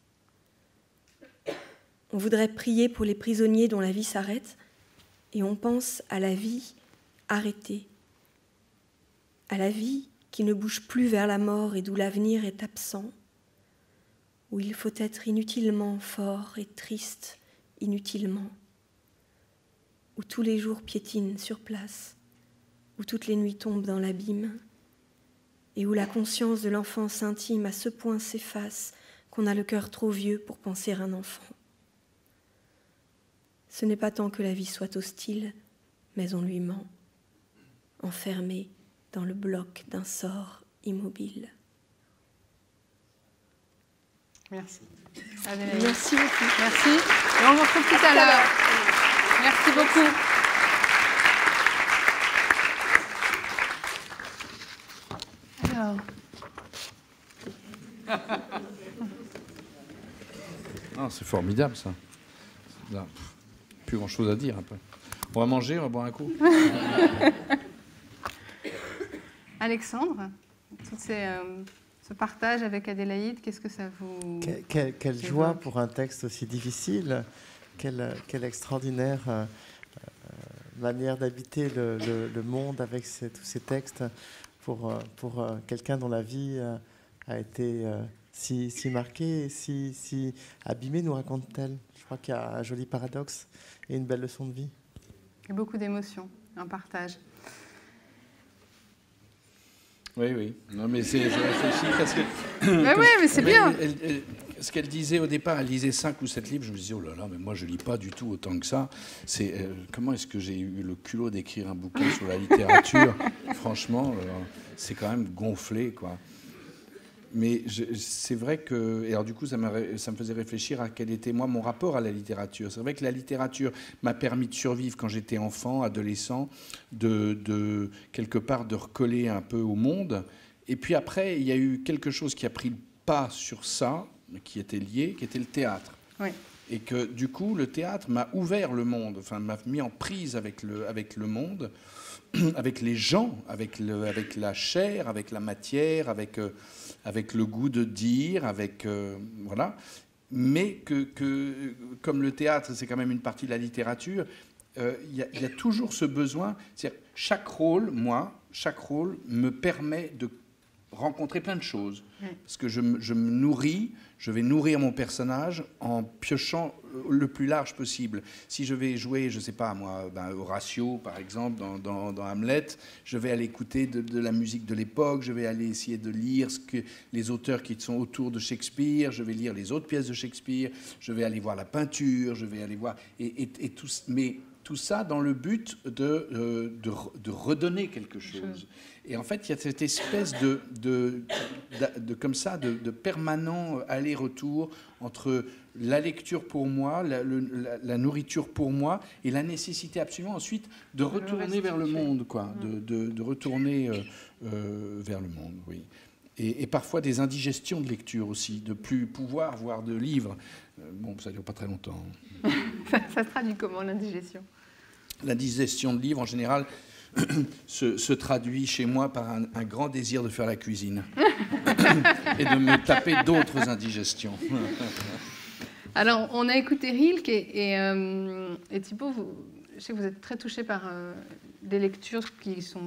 On voudrait prier pour les prisonniers dont la vie s'arrête et on pense à la vie arrêtée, à la vie qui ne bouge plus vers la mort et d'où l'avenir est absent, où il faut être inutilement fort et triste, inutilement, où tous les jours piétinent sur place, où toutes les nuits tombent dans l'abîme, et où la conscience de l'enfance intime à ce point s'efface qu'on a le cœur trop vieux pour penser un enfant. Ce n'est pas tant que la vie soit hostile, mais on lui ment, enfermé dans le bloc d'un sort immobile. Merci. Merci beaucoup. Merci. Et on vous retrouve tout à l'heure. Merci beaucoup. Alors. Ah, c'est formidable, ça. Là, plus grand-chose à dire, un peu. On va manger, on va boire un coup. Alexandre, ce partage avec Adélaïde, qu'est-ce que ça vous... Quelle joie pour un texte aussi difficile. Quelle extraordinaire manière d'habiter le monde avec tous ces textes pour quelqu'un dont la vie a été si marquée, si abîmée, nous raconte-t-elle. Je crois qu'il y a un joli paradoxe et une belle leçon de vie. Et beaucoup d'émotions, un partage. Oui. Non, mais je réfléchis parce que... oui, mais c'est bien. Ce qu'elle disait au départ, elle lisait 5 ou 7 livres. Je me disais, oh là là, mais moi, je ne lis pas du tout autant que ça. Comment est-ce que j'ai eu le culot d'écrire un bouquin sur la littérature? Franchement, c'est quand même gonflé, quoi. Mais c'est vrai que... Et alors, du coup, ça me faisait réfléchir à quel était, moi, mon rapport à la littérature. C'est vrai que la littérature m'a permis de survivre quand j'étais enfant, adolescent, de quelque part de recoller un peu au monde. Et puis après, il y a eu quelque chose qui a pris le pas sur ça, qui était lié, qui était le théâtre. Oui. Et que, du coup, le théâtre m'a ouvert le monde, enfin, m'a mis en prise avec le monde, avec les gens, avec la chair, avec la matière, avec le goût de dire, voilà. Mais que comme le théâtre, c'est quand même une partie de la littérature, il y a toujours ce besoin. C'est-à-dire, chaque rôle me permet de rencontrer plein de choses. Parce que je me nourris, je vais nourrir mon personnage en piochant le plus large possible. Si je vais jouer, je ne sais pas moi, Horatio par exemple, dans Hamlet, je vais aller écouter de la musique de l'époque, je vais aller essayer de lire ce que les auteurs qui sont autour de Shakespeare, je vais lire les autres pièces de Shakespeare, je vais aller voir la peinture, je vais aller voir... Mais tout ça dans le but de redonner quelque chose. Et en fait, il y a cette espèce comme ça, de permanent aller-retour entre la lecture pour moi, la nourriture pour moi, et la nécessité absolument ensuite de retourner vers le monde, quoi, de retourner vers le monde, oui. Et parfois des indigestions de lecture aussi, de plus pouvoir voir de livres. Bon, ça ne dure pas très longtemps. Ça se traduit comment, l'indigestion? L'indigestion de livres, en général, se traduit chez moi par un grand désir de faire la cuisine et de me taper d'autres indigestions. Alors, on a écouté Rilke et Thibaut, je sais que vous êtes très touché par des lectures qui se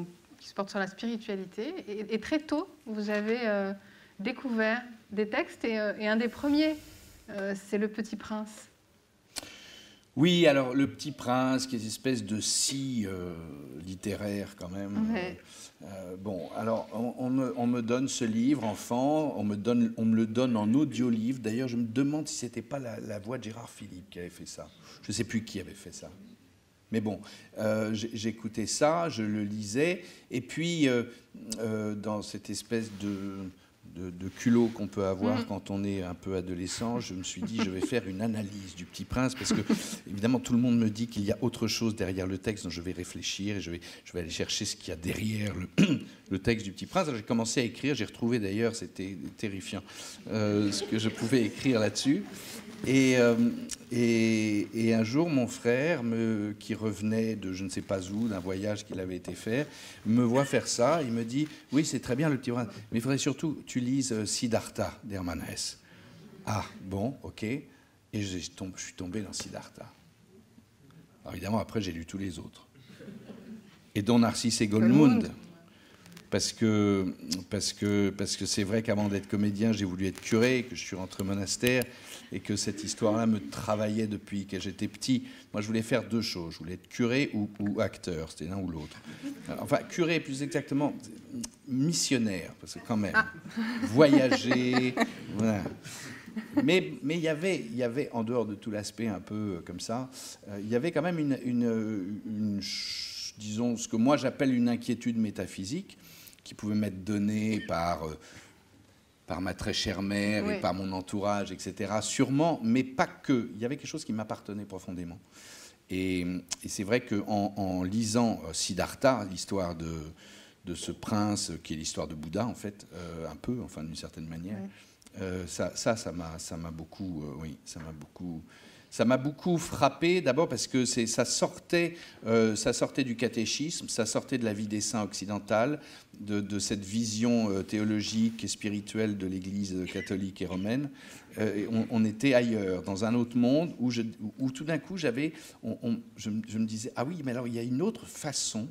portent sur la spiritualité. Et très tôt, vous avez découvert des textes et un des premiers, c'est Le Petit Prince. Oui, alors Le Petit Prince, qui est une espèce de scie littéraire quand même. Ouais. Bon, alors on me donne ce livre, enfant, on me le donne en audio-livre. D'ailleurs, je me demande si c'était pas la voix de Gérard Philippe qui avait fait ça. Je ne sais plus qui avait fait ça. Mais bon, j'écoutais ça, je le lisais, et puis dans cette espèce de culot qu'on peut avoir quand on est un peu adolescent, je me suis dit, je vais faire une analyse du Petit Prince, parce que, évidemment, tout le monde me dit qu'il y a autre chose derrière le texte, donc je vais réfléchir et je vais aller chercher ce qu'il y a derrière le texte du Petit Prince. Alors, j'ai commencé à écrire, j'ai retrouvé d'ailleurs, c'était terrifiant, ce que je pouvais écrire là-dessus. Et un jour, mon frère, qui revenait de je ne sais pas où, d'un voyage qu'il avait été faire, me voit faire ça. Il me dit, oui, c'est très bien Le Petit Prince, mais il faudrait surtout que tu lises Siddhartha d'Hermann Hesse. Ah, bon, ok. Et je suis tombé dans Siddhartha. Alors évidemment, après, j'ai lu tous les autres. Et dont Narcisse et Goldmund. Parce que c'est vrai qu'avant d'être comédien, j'ai voulu être curé, que je suis rentré au monastère, et que cette histoire-là me travaillait depuis que j'étais petit. Moi, je voulais faire deux choses. Je voulais être curé ou acteur, c'était l'un ou l'autre. Enfin, curé, plus exactement, missionnaire, parce que quand même, voyager, voilà. Mais il y avait, en dehors de tout l'aspect un peu comme ça, il y avait quand même disons, ce que moi j'appelle une inquiétude métaphysique, qui pouvait m'être donnée par ma très chère mère et par mon entourage, etc. Sûrement, mais pas que. Il y avait quelque chose qui m'appartenait profondément. Et c'est vrai qu'en lisant Siddhartha, l'histoire de ce prince, qui est l'histoire de Bouddha, en fait, un peu, enfin d'une certaine manière, ça m'a beaucoup, ça m'a beaucoup frappé, d'abord parce que ça sortait du catéchisme, ça sortait de la vie des saints occidentale, de cette vision théologique et spirituelle de l'Église catholique et romaine. On était ailleurs, dans un autre monde où tout d'un coup, je me disais, ah oui, mais alors il y a une autre façon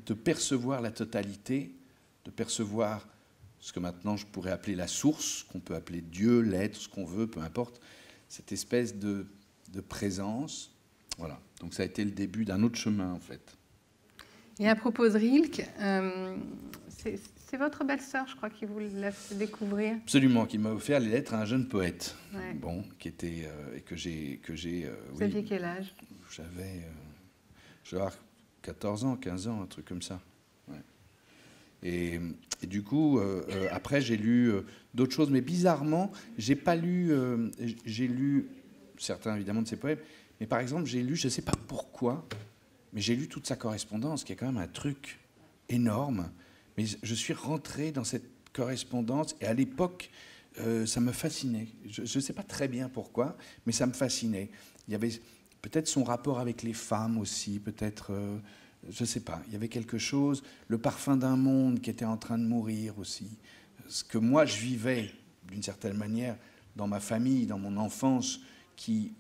de percevoir la totalité, de percevoir ce que maintenant je pourrais appeler la source, qu'on peut appeler Dieu, l'être, ce qu'on veut, peu importe. Cette espèce de présence. Voilà. Donc ça a été le début d'un autre chemin, en fait. Et à propos de Rilke, c'est votre belle-sœur, je crois, qui vous l'a fait découvrir. Absolument, qui m'a offert les lettres à un jeune poète. Ouais. Bon, qui était... et que j'ai vous aviez quel âge? J'avais... je devais avoir 14 ans, 15 ans, un truc comme ça. Ouais. Et du coup, après, j'ai lu d'autres choses, mais bizarrement, j'ai pas lu... j'ai lu certains, évidemment, de ses poèmes, mais par exemple, j'ai lu, je ne sais pas pourquoi, mais j'ai lu toute sa correspondance, qui est quand même un truc énorme. Mais je suis rentré dans cette correspondance, et à l'époque, ça me fascinait. Je ne sais pas très bien pourquoi, mais ça me fascinait. Il y avait peut-être son rapport avec les femmes aussi, peut-être... je ne sais pas, il y avait quelque chose, le parfum d'un monde qui était en train de mourir aussi. Ce que moi, je vivais, d'une certaine manière, dans ma famille, dans mon enfance, qui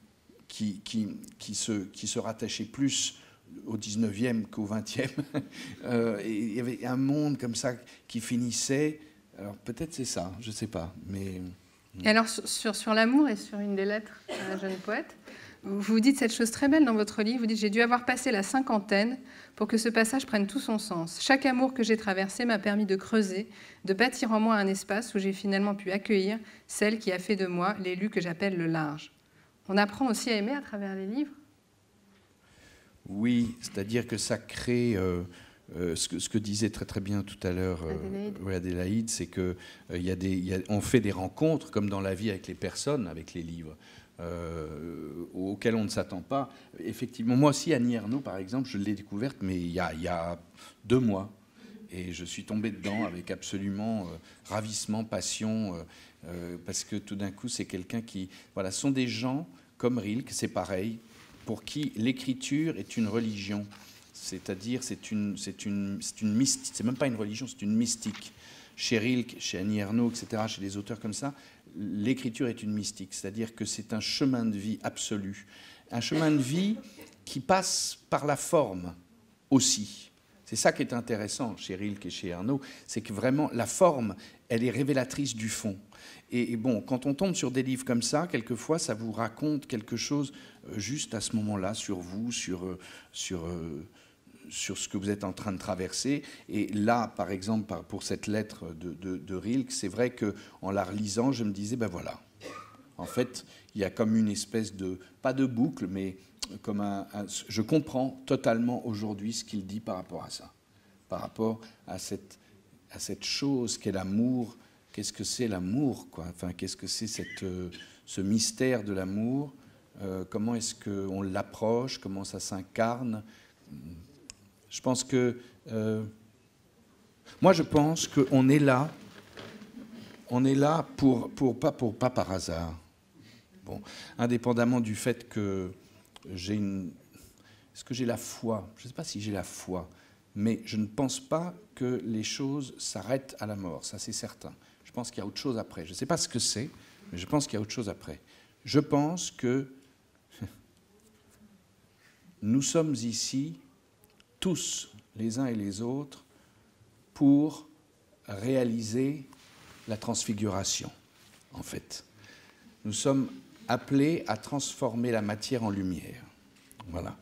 se rattachait plus au 19e qu'au 20e. Il y avait un monde comme ça qui finissait. Alors peut-être c'est ça, je ne sais pas. Mais... Et alors sur l'amour et sur une des lettres à un jeune poète, vous dites cette chose très belle dans votre livre, vous dites « J'ai dû avoir passé la cinquantaine pour que ce passage prenne tout son sens. Chaque amour que j'ai traversé m'a permis de creuser, de bâtir en moi un espace où j'ai finalement pu accueillir celle qui a fait de moi l'élu que j'appelle le large. » On apprend aussi à aimer à travers les livres. Oui, c'est-à-dire que ça crée... ce que disait très très bien tout à l'heure Adélaïde, c'est que on fait des rencontres comme dans la vie avec les personnes, avec les livres, auxquels on ne s'attend pas. Effectivement, moi aussi, Annie Ernaux, par exemple, je l'ai découverte, mais il y a 2 mois, et je suis tombé dedans avec absolument ravissement, passion, parce que tout d'un coup, c'est quelqu'un qui, voilà, sont des gens comme Rilke, c'est pareil, pour qui l'écriture est une religion. C'est-à-dire, c'est mystique, c'est même pas une religion, c'est une mystique. Chez Rilke, chez Annie Ernaux, etc., chez des auteurs comme ça, l'écriture est une mystique. C'est-à-dire que c'est un chemin de vie absolu. Un chemin de vie qui passe par la forme aussi. C'est ça qui est intéressant chez Rilke et chez Ernaux, c'est que vraiment, la forme, elle est révélatrice du fond. Et bon, quand on tombe sur des livres comme ça, quelquefois, ça vous raconte quelque chose juste à ce moment-là sur vous, sur ce que vous êtes en train de traverser. Et là, par exemple, pour cette lettre de Rilke, c'est vrai qu'en la relisant, je me disais, ben voilà, en fait, il y a comme une espèce de, pas de boucle, mais comme je comprends totalement aujourd'hui ce qu'il dit par rapport à ça, par rapport à cette chose qu'est l'amour. Qu'est-ce que c'est l'amour, quoi? Enfin, qu'est-ce que c'est ce mystère de l'amour? Comment est-ce qu'on l'approche? Comment ça s'incarne? Je pense que... moi, je pense qu'on est là. On est là pas par hasard. Bon, indépendamment du fait que est-ce que j'ai la foi? Je ne sais pas si j'ai la foi, mais je ne pense pas que les choses s'arrêtent à la mort. Ça, c'est certain. Je pense qu'il y a autre chose après. Je ne sais pas ce que c'est, mais je pense qu'il y a autre chose après. Je pense que nous sommes ici, tous, les uns et les autres, pour réaliser la transfiguration, en fait. Nous sommes appelés à transformer la matière en lumière. Voilà.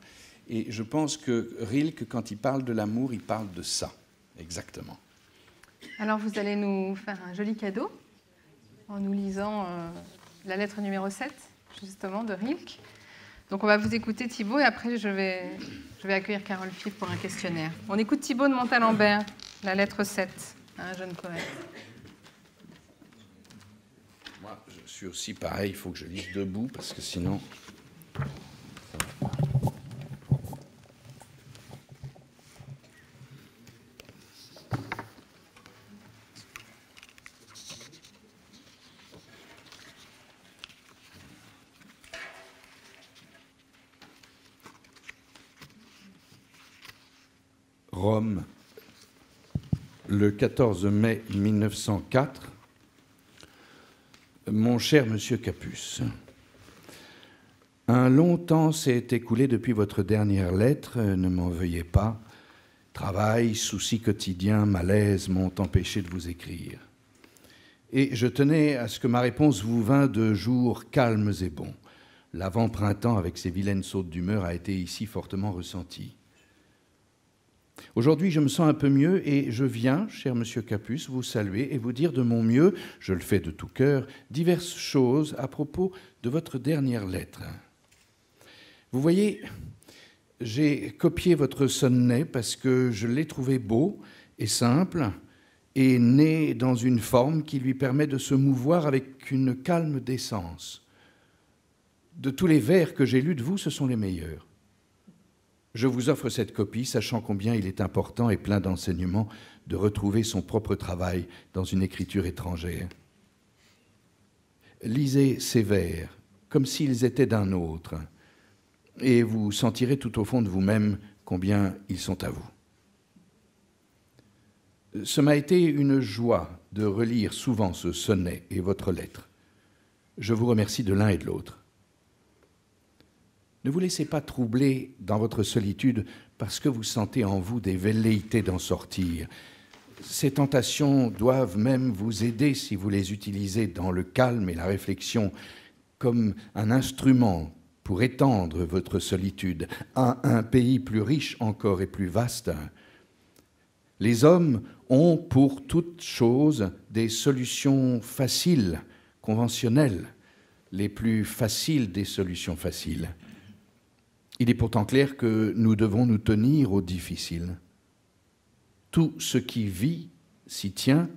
Et je pense que Rilke, quand il parle de l'amour, il parle de ça, exactement. Alors, vous allez nous faire un joli cadeau en nous lisant la lettre numéro 7, justement, de Rilke. Donc, on va vous écouter, Thibaut, et après, je vais accueillir Carole Five pour un questionnaire. On écoute Thibaut de Montalembert, la lettre 7, un jeune poète. Moi, je suis aussi pareil, il faut que je lise debout, parce que sinon... Rome, le 14 mai 1904. Mon cher monsieur Capus, un long temps s'est écoulé depuis votre dernière lettre, ne m'en veuillez pas. Travail, soucis quotidiens, malaise m'ont empêché de vous écrire. Et je tenais à ce que ma réponse vous vînt de jours calmes et bons. L'avant-printemps, avec ses vilaines sautes d'humeur, a été ici fortement ressenti. Aujourd'hui, je me sens un peu mieux et je viens, cher monsieur Capus, vous saluer et vous dire de mon mieux, je le fais de tout cœur, diverses choses à propos de votre dernière lettre. Vous voyez, j'ai copié votre sonnet parce que je l'ai trouvé beau et simple et né dans une forme qui lui permet de se mouvoir avec une calme décence. De tous les vers que j'ai lus de vous, ce sont les meilleurs. Je vous offre cette copie, sachant combien il est important et plein d'enseignements de retrouver son propre travail dans une écriture étrangère. Lisez ces vers comme s'ils étaient d'un autre, et vous sentirez tout au fond de vous-même combien ils sont à vous. Ce m'a été une joie de relire souvent ce sonnet et votre lettre. Je vous remercie de l'un et de l'autre. Ne vous laissez pas troubler dans votre solitude parce que vous sentez en vous des velléités d'en sortir. Ces tentations doivent même vous aider si vous les utilisez dans le calme et la réflexion comme un instrument pour étendre votre solitude à un pays plus riche encore et plus vaste. Les hommes ont pour toute chose des solutions faciles, conventionnelles, les plus faciles des solutions faciles. Il est pourtant clair que nous devons nous tenir au difficile. Tout ce qui vit s'y tient.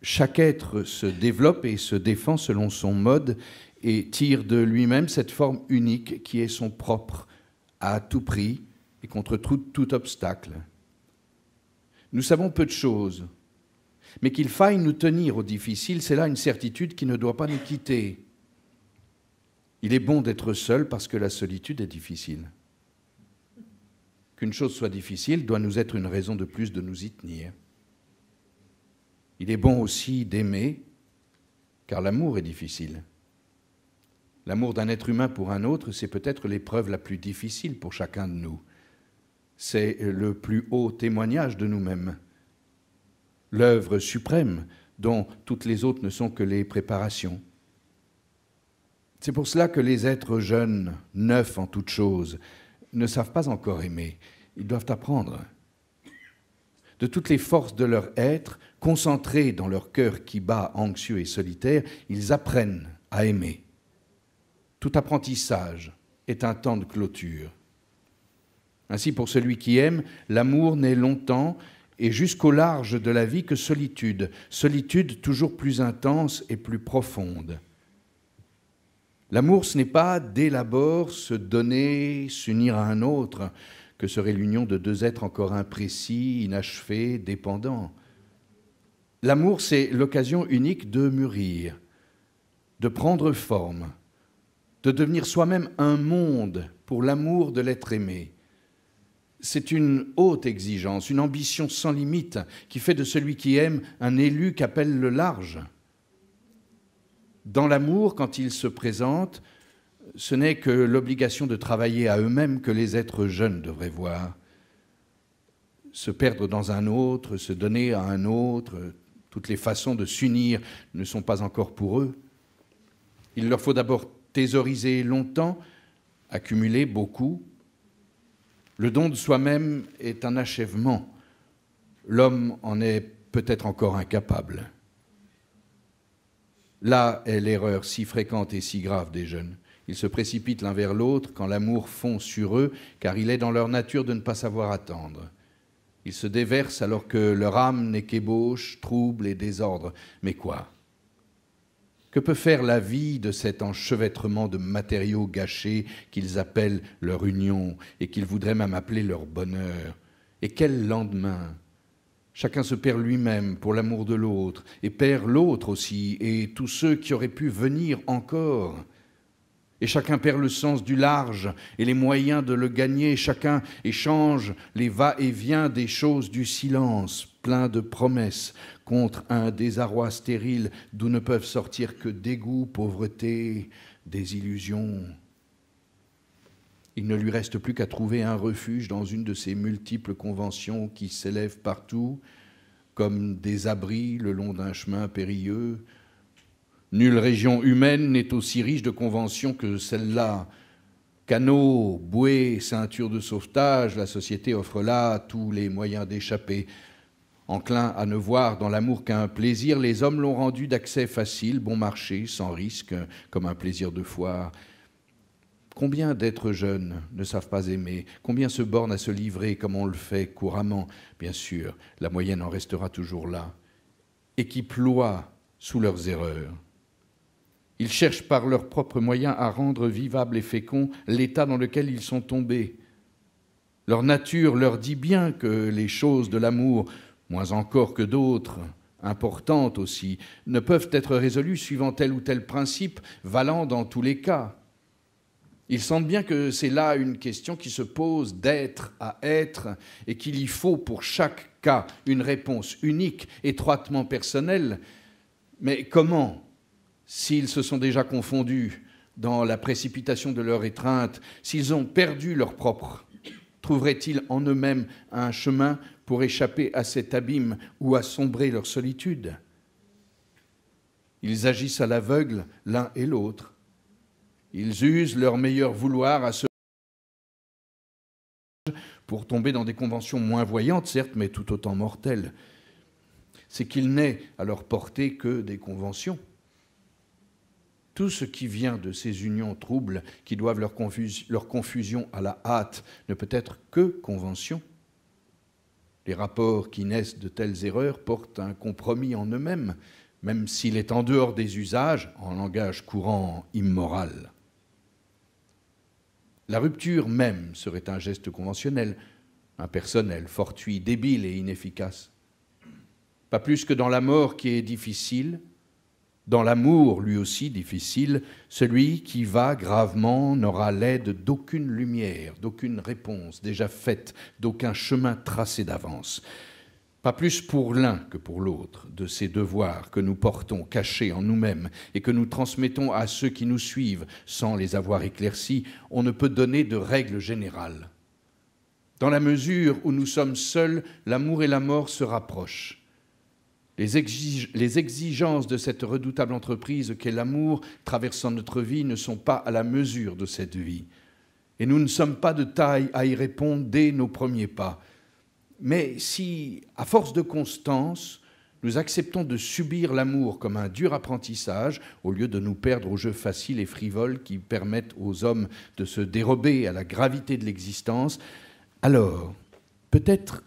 Chaque être se développe et se défend selon son mode et tire de lui-même cette forme unique qui est son propre, à tout prix et contre tout obstacle. Nous savons peu de choses, mais qu'il faille nous tenir au difficile, c'est là une certitude qui ne doit pas nous quitter. Il est bon d'être seul parce que la solitude est difficile. Qu'une chose soit difficile doit nous être une raison de plus de nous y tenir. Il est bon aussi d'aimer, car l'amour est difficile. L'amour d'un être humain pour un autre, c'est peut-être l'épreuve la plus difficile pour chacun de nous. C'est le plus haut témoignage de nous-mêmes, l'œuvre suprême dont toutes les autres ne sont que les préparations. C'est pour cela que les êtres jeunes, neufs en toutes choses, ne savent pas encore aimer. Ils doivent apprendre. De toutes les forces de leur être, concentrées dans leur cœur qui bat anxieux et solitaire, ils apprennent à aimer. Tout apprentissage est un temps de clôture. Ainsi, pour celui qui aime, l'amour n'est longtemps et jusqu'au large de la vie que solitude, solitude toujours plus intense et plus profonde. L'amour, ce n'est pas dès l'abord se donner, s'unir à un autre, que serait l'union de deux êtres encore imprécis, inachevés, dépendants. L'amour, c'est l'occasion unique de mûrir, de prendre forme, de devenir soi-même un monde pour l'amour de l'être aimé. C'est une haute exigence, une ambition sans limite qui fait de celui qui aime un élu qu'appelle le large. Dans l'amour, quand il se présente, ce n'est que l'obligation de travailler à eux-mêmes que les êtres jeunes devraient voir. Se perdre dans un autre, se donner à un autre, toutes les façons de s'unir ne sont pas encore pour eux. Il leur faut d'abord thésauriser longtemps, accumuler beaucoup. Le don de soi-même est un achèvement. L'homme en est peut-être encore incapable. Là est l'erreur si fréquente et si grave des jeunes. Ils se précipitent l'un vers l'autre quand l'amour fond sur eux, car il est dans leur nature de ne pas savoir attendre. Ils se déversent alors que leur âme n'est qu'ébauche, trouble et désordre. Mais quoi ? Que peut faire la vie de cet enchevêtrement de matériaux gâchés qu'ils appellent leur union et qu'ils voudraient même appeler leur bonheur ? Et quel lendemain ? Chacun se perd lui-même pour l'amour de l'autre, et perd l'autre aussi, et tous ceux qui auraient pu venir encore. Et chacun perd le sens du large et les moyens de le gagner. Chacun échange les va-et-vient des choses du silence, plein de promesses, contre un désarroi stérile d'où ne peuvent sortir que dégoût, pauvreté, désillusion. Il ne lui reste plus qu'à trouver un refuge dans une de ces multiples conventions qui s'élèvent partout, comme des abris le long d'un chemin périlleux. Nulle région humaine n'est aussi riche de conventions que celle-là. Canaux, bouées, ceintures de sauvetage, la société offre là tous les moyens d'échapper. Enclin à ne voir dans l'amour qu'un plaisir, les hommes l'ont rendu d'accès facile, bon marché, sans risque, comme un plaisir de foire. Combien d'êtres jeunes ne savent pas aimer? Combien se bornent à se livrer comme on le fait couramment? Bien sûr, la moyenne en restera toujours là. Et qui ploient sous leurs erreurs. Ils cherchent par leurs propres moyens à rendre vivable et fécond l'état dans lequel ils sont tombés. Leur nature leur dit bien que les choses de l'amour, moins encore que d'autres, importantes aussi, ne peuvent être résolues suivant tel ou tel principe, valant dans tous les cas. Ils sentent bien que c'est là une question qui se pose d'être à être et qu'il y faut pour chaque cas une réponse unique, étroitement personnelle. Mais comment, s'ils se sont déjà confondus dans la précipitation de leur étreinte, s'ils ont perdu leur propre, trouveraient-ils en eux-mêmes un chemin pour échapper à cet abîme ou à sombrer leur solitude? Ils agissent à l'aveugle l'un et l'autre. Ils usent leur meilleur vouloir à ce pour tomber dans des conventions moins voyantes, certes, mais tout autant mortelles. C'est qu'il n'est à leur portée que des conventions. Tout ce qui vient de ces unions troubles, qui doivent leur confusion à la hâte, ne peut être que convention. Les rapports qui naissent de telles erreurs portent un compromis en eux-mêmes, même s'il est en dehors des usages, en langage courant immoral. La rupture même serait un geste conventionnel, impersonnel, fortuit, débile et inefficace. Pas plus que dans la mort qui est difficile, dans l'amour lui aussi difficile, celui qui va gravement n'aura l'aide d'aucune lumière, d'aucune réponse déjà faite, d'aucun chemin tracé d'avance. Pas plus pour l'un que pour l'autre de ces devoirs que nous portons cachés en nous-mêmes et que nous transmettons à ceux qui nous suivent sans les avoir éclaircis, on ne peut donner de règle générale. Dans la mesure où nous sommes seuls, l'amour et la mort se rapprochent. Les exigences de cette redoutable entreprise qu'est l'amour traversant notre vie ne sont pas à la mesure de cette vie. Et nous ne sommes pas de taille à y répondre dès nos premiers pas. Mais si, à force de constance, nous acceptons de subir l'amour comme un dur apprentissage, au lieu de nous perdre aux jeux faciles et frivoles qui permettent aux hommes de se dérober à la gravité de l'existence, alors peut-être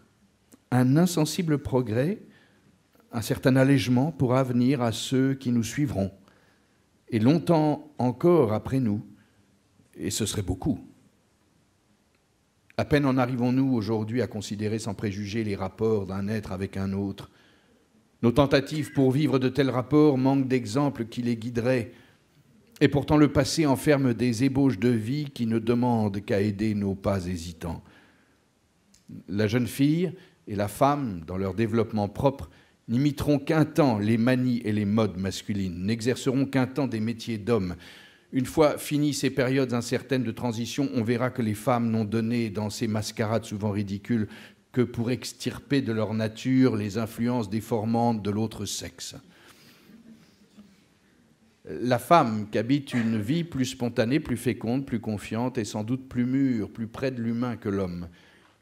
un insensible progrès, un certain allègement pourra venir à ceux qui nous suivront, et longtemps encore après nous, et ce serait beaucoup. À peine en arrivons-nous aujourd'hui à considérer sans préjugés les rapports d'un être avec un autre. Nos tentatives pour vivre de tels rapports manquent d'exemples qui les guideraient, et pourtant le passé enferme des ébauches de vie qui ne demandent qu'à aider nos pas hésitants. La jeune fille et la femme, dans leur développement propre, n'imiteront qu'un temps les manies et les modes masculines, n'exerceront qu'un temps des métiers d'hommes. Une fois finies ces périodes incertaines de transition, on verra que les femmes n'ont donné dans ces mascarades souvent ridicules que pour extirper de leur nature les influences déformantes de l'autre sexe. La femme qu'habite une vie plus spontanée, plus féconde, plus confiante et sans doute plus mûre, plus près de l'humain que l'homme.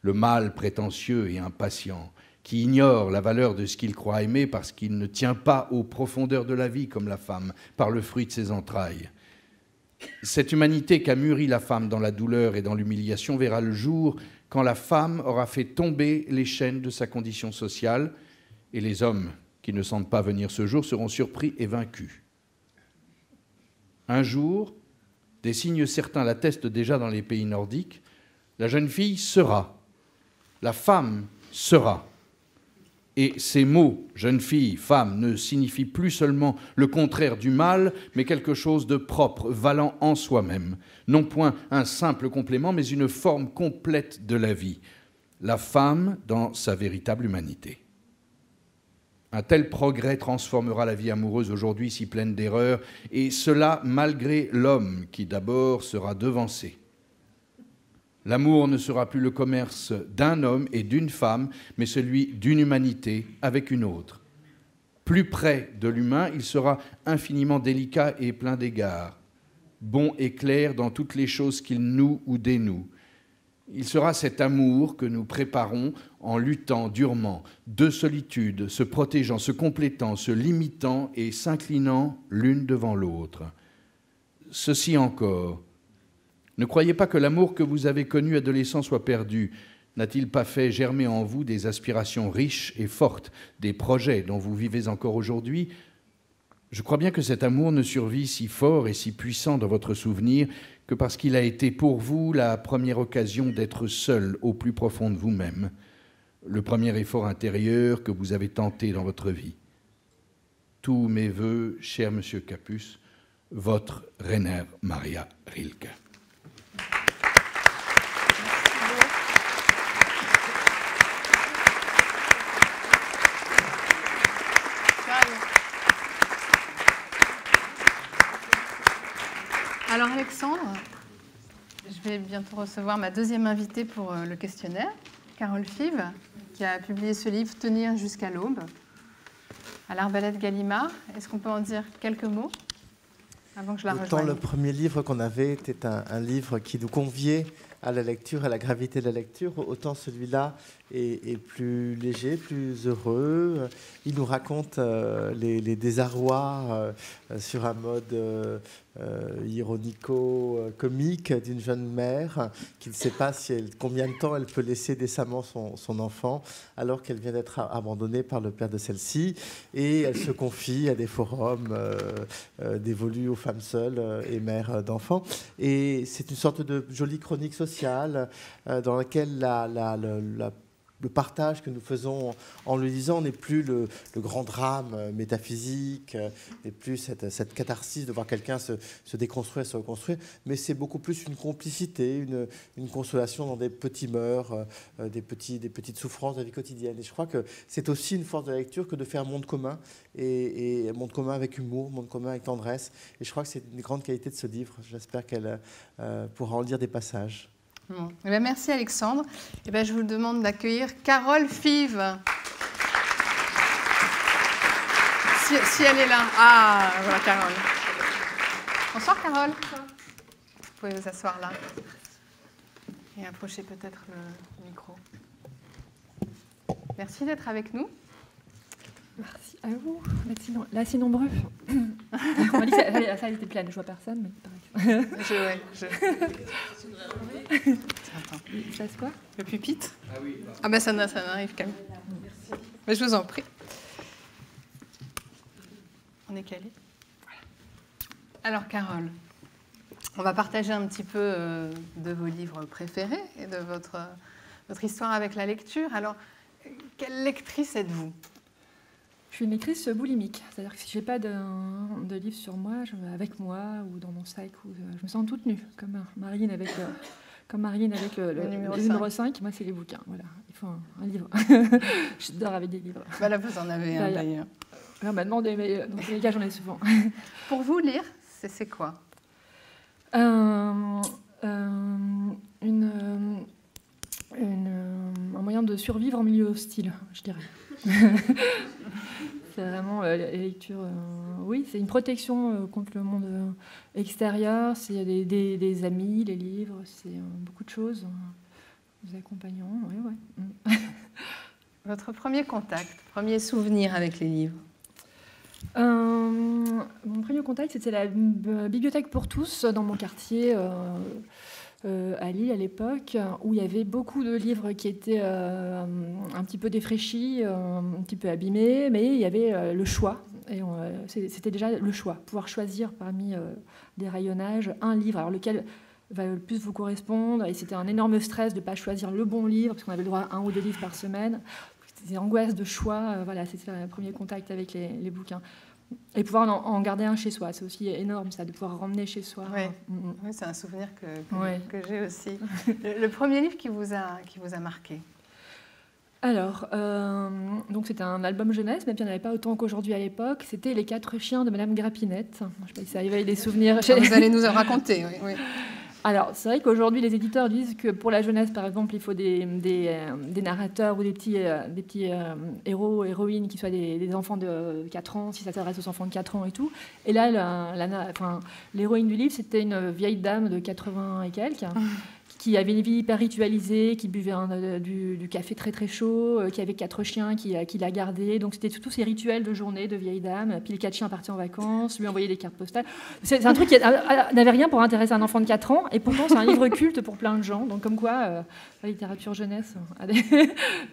Le mâle prétentieux et impatient, qui ignore la valeur de ce qu'il croit aimer parce qu'il ne tient pas aux profondeurs de la vie comme la femme, par le fruit de ses entrailles. Cette humanité qu'a mûri la femme dans la douleur et dans l'humiliation verra le jour quand la femme aura fait tomber les chaînes de sa condition sociale, et les hommes qui ne sentent pas venir ce jour seront surpris et vaincus. Un jour, des signes certains l'attestent déjà dans les pays nordiques, la jeune fille sera, la femme sera. Et ces mots, jeune fille, femme, ne signifient plus seulement le contraire du mal, mais quelque chose de propre, valant en soi-même. Non point un simple complément, mais une forme complète de la vie. La femme dans sa véritable humanité. Un tel progrès transformera la vie amoureuse aujourd'hui si pleine d'erreurs, et cela malgré l'homme qui d'abord sera devancé. L'amour ne sera plus le commerce d'un homme et d'une femme, mais celui d'une humanité avec une autre. Plus près de l'humain, il sera infiniment délicat et plein d'égards, bon et clair dans toutes les choses qu'il noue ou dénoue. Il sera cet amour que nous préparons en luttant durement, de solitude, se protégeant, se complétant, se limitant et s'inclinant l'une devant l'autre. Ceci encore. Ne croyez pas que l'amour que vous avez connu adolescent soit perdu. N'a-t-il pas fait germer en vous des aspirations riches et fortes, des projets dont vous vivez encore aujourd'hui ? Je crois bien que cet amour ne survit si fort et si puissant dans votre souvenir que parce qu'il a été pour vous la première occasion d'être seul au plus profond de vous-même, le premier effort intérieur que vous avez tenté dans votre vie. Tous mes vœux, cher Monsieur Capus, votre Rainer Maria Rilke. Alors Alexandre, je vais bientôt recevoir ma deuxième invitée pour le questionnaire, Carole Fives, qui a publié ce livre « Tenir jusqu'à l'aube » à l'Arbalète Gallimard. Est-ce qu'on peut en dire quelques mots avant que je la rejoigne ? Le premier livre qu'on avait était un livre qui nous conviait à la lecture, à la gravité de la lecture, autant celui-là est plus léger, plus heureux. Il nous raconte les désarrois sur un mode ironico-comique d'une jeune mère qui ne sait pas combien de temps elle peut laisser décemment son enfant alors qu'elle vient d'être abandonnée par le père de celle-ci. Et elle se confie à des forums dévolus aux femmes seules et mères d'enfants. Et c'est une sorte de jolie chronique sociale dans laquelle le partage que nous faisons en le lisant n'est plus le grand drame métaphysique, n'est plus cette catharsis de voir quelqu'un se déconstruire, se reconstruire, mais c'est beaucoup plus une complicité, une consolation dans des petits mœurs, des petites souffrances de la vie quotidienne. Et je crois que c'est aussi une force de la lecture que de faire monde commun, et monde commun avec humour, monde commun avec tendresse. Et je crois que c'est une grande qualité de ce livre. J'espère qu'elle pourra en lire des passages. Bon. Eh bien, merci Alexandre. Eh bien, je vous demande d'accueillir Carole Five. Si elle est là. Ah, voilà Carole. Bonsoir Carole. Vous pouvez vous asseoir là. Et approcher peut-être le micro. Merci d'être avec nous. Merci à vous. Là, c'est nombreux. On m'a dit que la salle était pleine, je vois personne, mais pareil. Attends. Il se passe quoi? Le pupitre? Ah oui. Ah ben ça n'arrive quand même. Merci. Mais je vous en prie. On est calé. Voilà. Alors Carole, on va partager un petit peu de vos livres préférés et de votre histoire avec la lecture. Alors, quelle lectrice êtes-vous? Je suis une lectrice boulimique, c'est-à-dire que si je n'ai pas de livre sur moi, avec moi ou dans mon sac, je me sens toute nue, comme Marine avec le numéro 5. Moi, c'est les bouquins. Voilà. Il faut un livre. Je dors avec des livres. Bah là, vous en avez un d'ailleurs. On m'a demandé, mais dans tous les cas, j'en ai souvent. Pour vous, lire, c'est quoi? Un moyen de survivre en milieu hostile, je dirais. C'est vraiment la lecture. Oui, c'est une protection contre le monde extérieur. C'est des amis, les livres, c'est beaucoup de choses. Des accompagnants, oui. Votre premier contact, premier souvenir avec les livres? Mon premier contact, c'était la bibliothèque pour tous dans mon quartier. À Lille à l'époque, où il y avait beaucoup de livres qui étaient un petit peu défraîchis, un petit peu abîmés, mais il y avait le choix. Et c'était déjà le choix, pouvoir choisir parmi des rayonnages un livre, alors lequel va le plus vous correspondre. Et c'était un énorme stress de ne pas choisir le bon livre, parce qu'on avait le droit à 1 ou 2 livres par semaine. C'était des angoisses de choix. Voilà, c'était le premier contact avec les bouquins. Et pouvoir en garder un chez soi, c'est aussi énorme, ça, de pouvoir ramener chez soi. Oui, oui, c'est un souvenir que j'ai aussi. Le premier livre qui vous a marqué? Alors, donc c'était un album jeunesse, même s'il n'y en avait pas autant qu'aujourd'hui à l'époque. C'était Les 4 chiens de Madame Grapinette. Je ne sais pas si ça éveille des souvenirs. Vous allez nous en raconter, oui. Alors, c'est vrai qu'aujourd'hui, les éditeurs disent que pour la jeunesse, par exemple, il faut des narrateurs ou des petits héros, héroïnes qui soient des enfants de 4 ans, si ça s'adresse aux enfants de 4 ans et tout. Et là, l'héroïne du livre, c'était une vieille dame de 80 et quelques, qui avait une vie hyper ritualisée, qui buvait du café très très chaud, qui avait 4 chiens, qui la gardait. Donc c'était tous ces rituels de journée de vieille dame. Puis les 4 chiens partaient en vacances, lui envoyaient des cartes postales. C'est un truc qui n'avait rien pour intéresser un enfant de 4 ans, et pourtant c'est un livre culte pour plein de gens. Donc comme quoi, la littérature jeunesse a des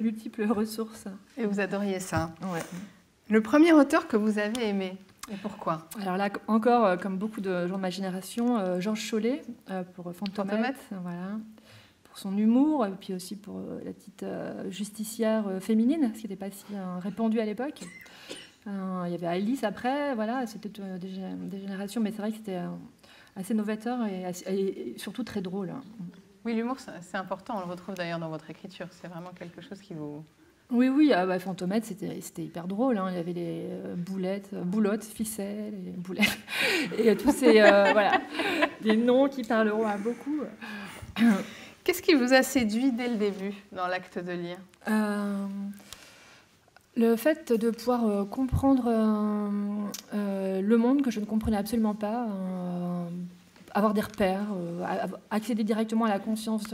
multiples ressources. Et vous adoriez ça? Ouais. Le premier auteur que vous avez aimé? Et pourquoi? Alors là, encore, comme beaucoup de gens de ma génération, Georges Chollet, pour Fantomette, voilà, pour son humour, et puis aussi pour la petite justicière féminine, ce qui n'était pas si répandu à l'époque. Il y avait Alice après, voilà, c'était des générations, mais c'est vrai que c'était assez novateur et surtout très drôle. Oui, l'humour, c'est important, on le retrouve d'ailleurs dans votre écriture, c'est vraiment quelque chose qui vous... Oui, Fantomette, c'était hyper drôle. Hein. Il y avait les boulottes, ficelles, et boulettes, et tous ces des noms qui parleront à beaucoup. Qu'est-ce qui vous a séduit dès le début dans l'acte de lire? Le fait de pouvoir comprendre le monde que je ne comprenais absolument pas, avoir des repères, accéder directement à la conscience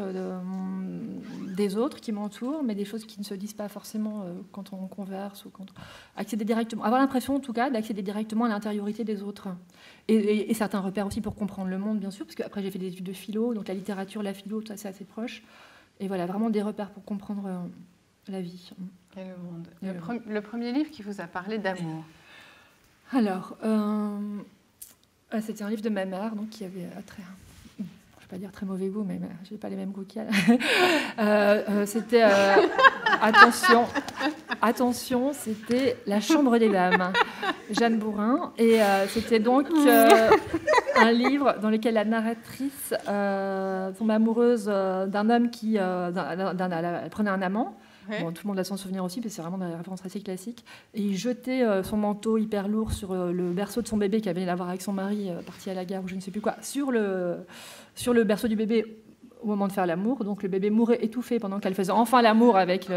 des autres qui m'entourent, mais des choses qui ne se disent pas forcément quand on converse, ou accéder directement, avoir l'impression en tout cas d'accéder directement à l'intériorité des autres. Et certains repères aussi pour comprendre le monde, bien sûr, parce qu'après j'ai fait des études de philo, donc la littérature, la philo, tout ça c'est assez proche. Et voilà, vraiment des repères pour comprendre la vie. Et le monde. Le premier livre qui vous a parlé d'amour. Alors, c'était un livre de ma mère, donc qui avait très, je ne vais pas dire très mauvais goût, mais je n'ai pas les mêmes goûts qu'elle. C'était, attention, c'était La Chambre des Dames, Jeanne Bourrin, et c'était donc un livre dans lequel la narratrice tombe amoureuse d'un homme qui elle prenait un amant. Bon, tout le monde va s'en souvenir aussi, parce que c'est vraiment des références assez classiques. Et il jetait son manteau hyper lourd sur le berceau de son bébé qu'elle venait d'avoir avec son mari, parti à la guerre ou je ne sais plus quoi, sur le berceau du bébé au moment de faire l'amour. Donc le bébé mourait étouffé pendant qu'elle faisait enfin l'amour avec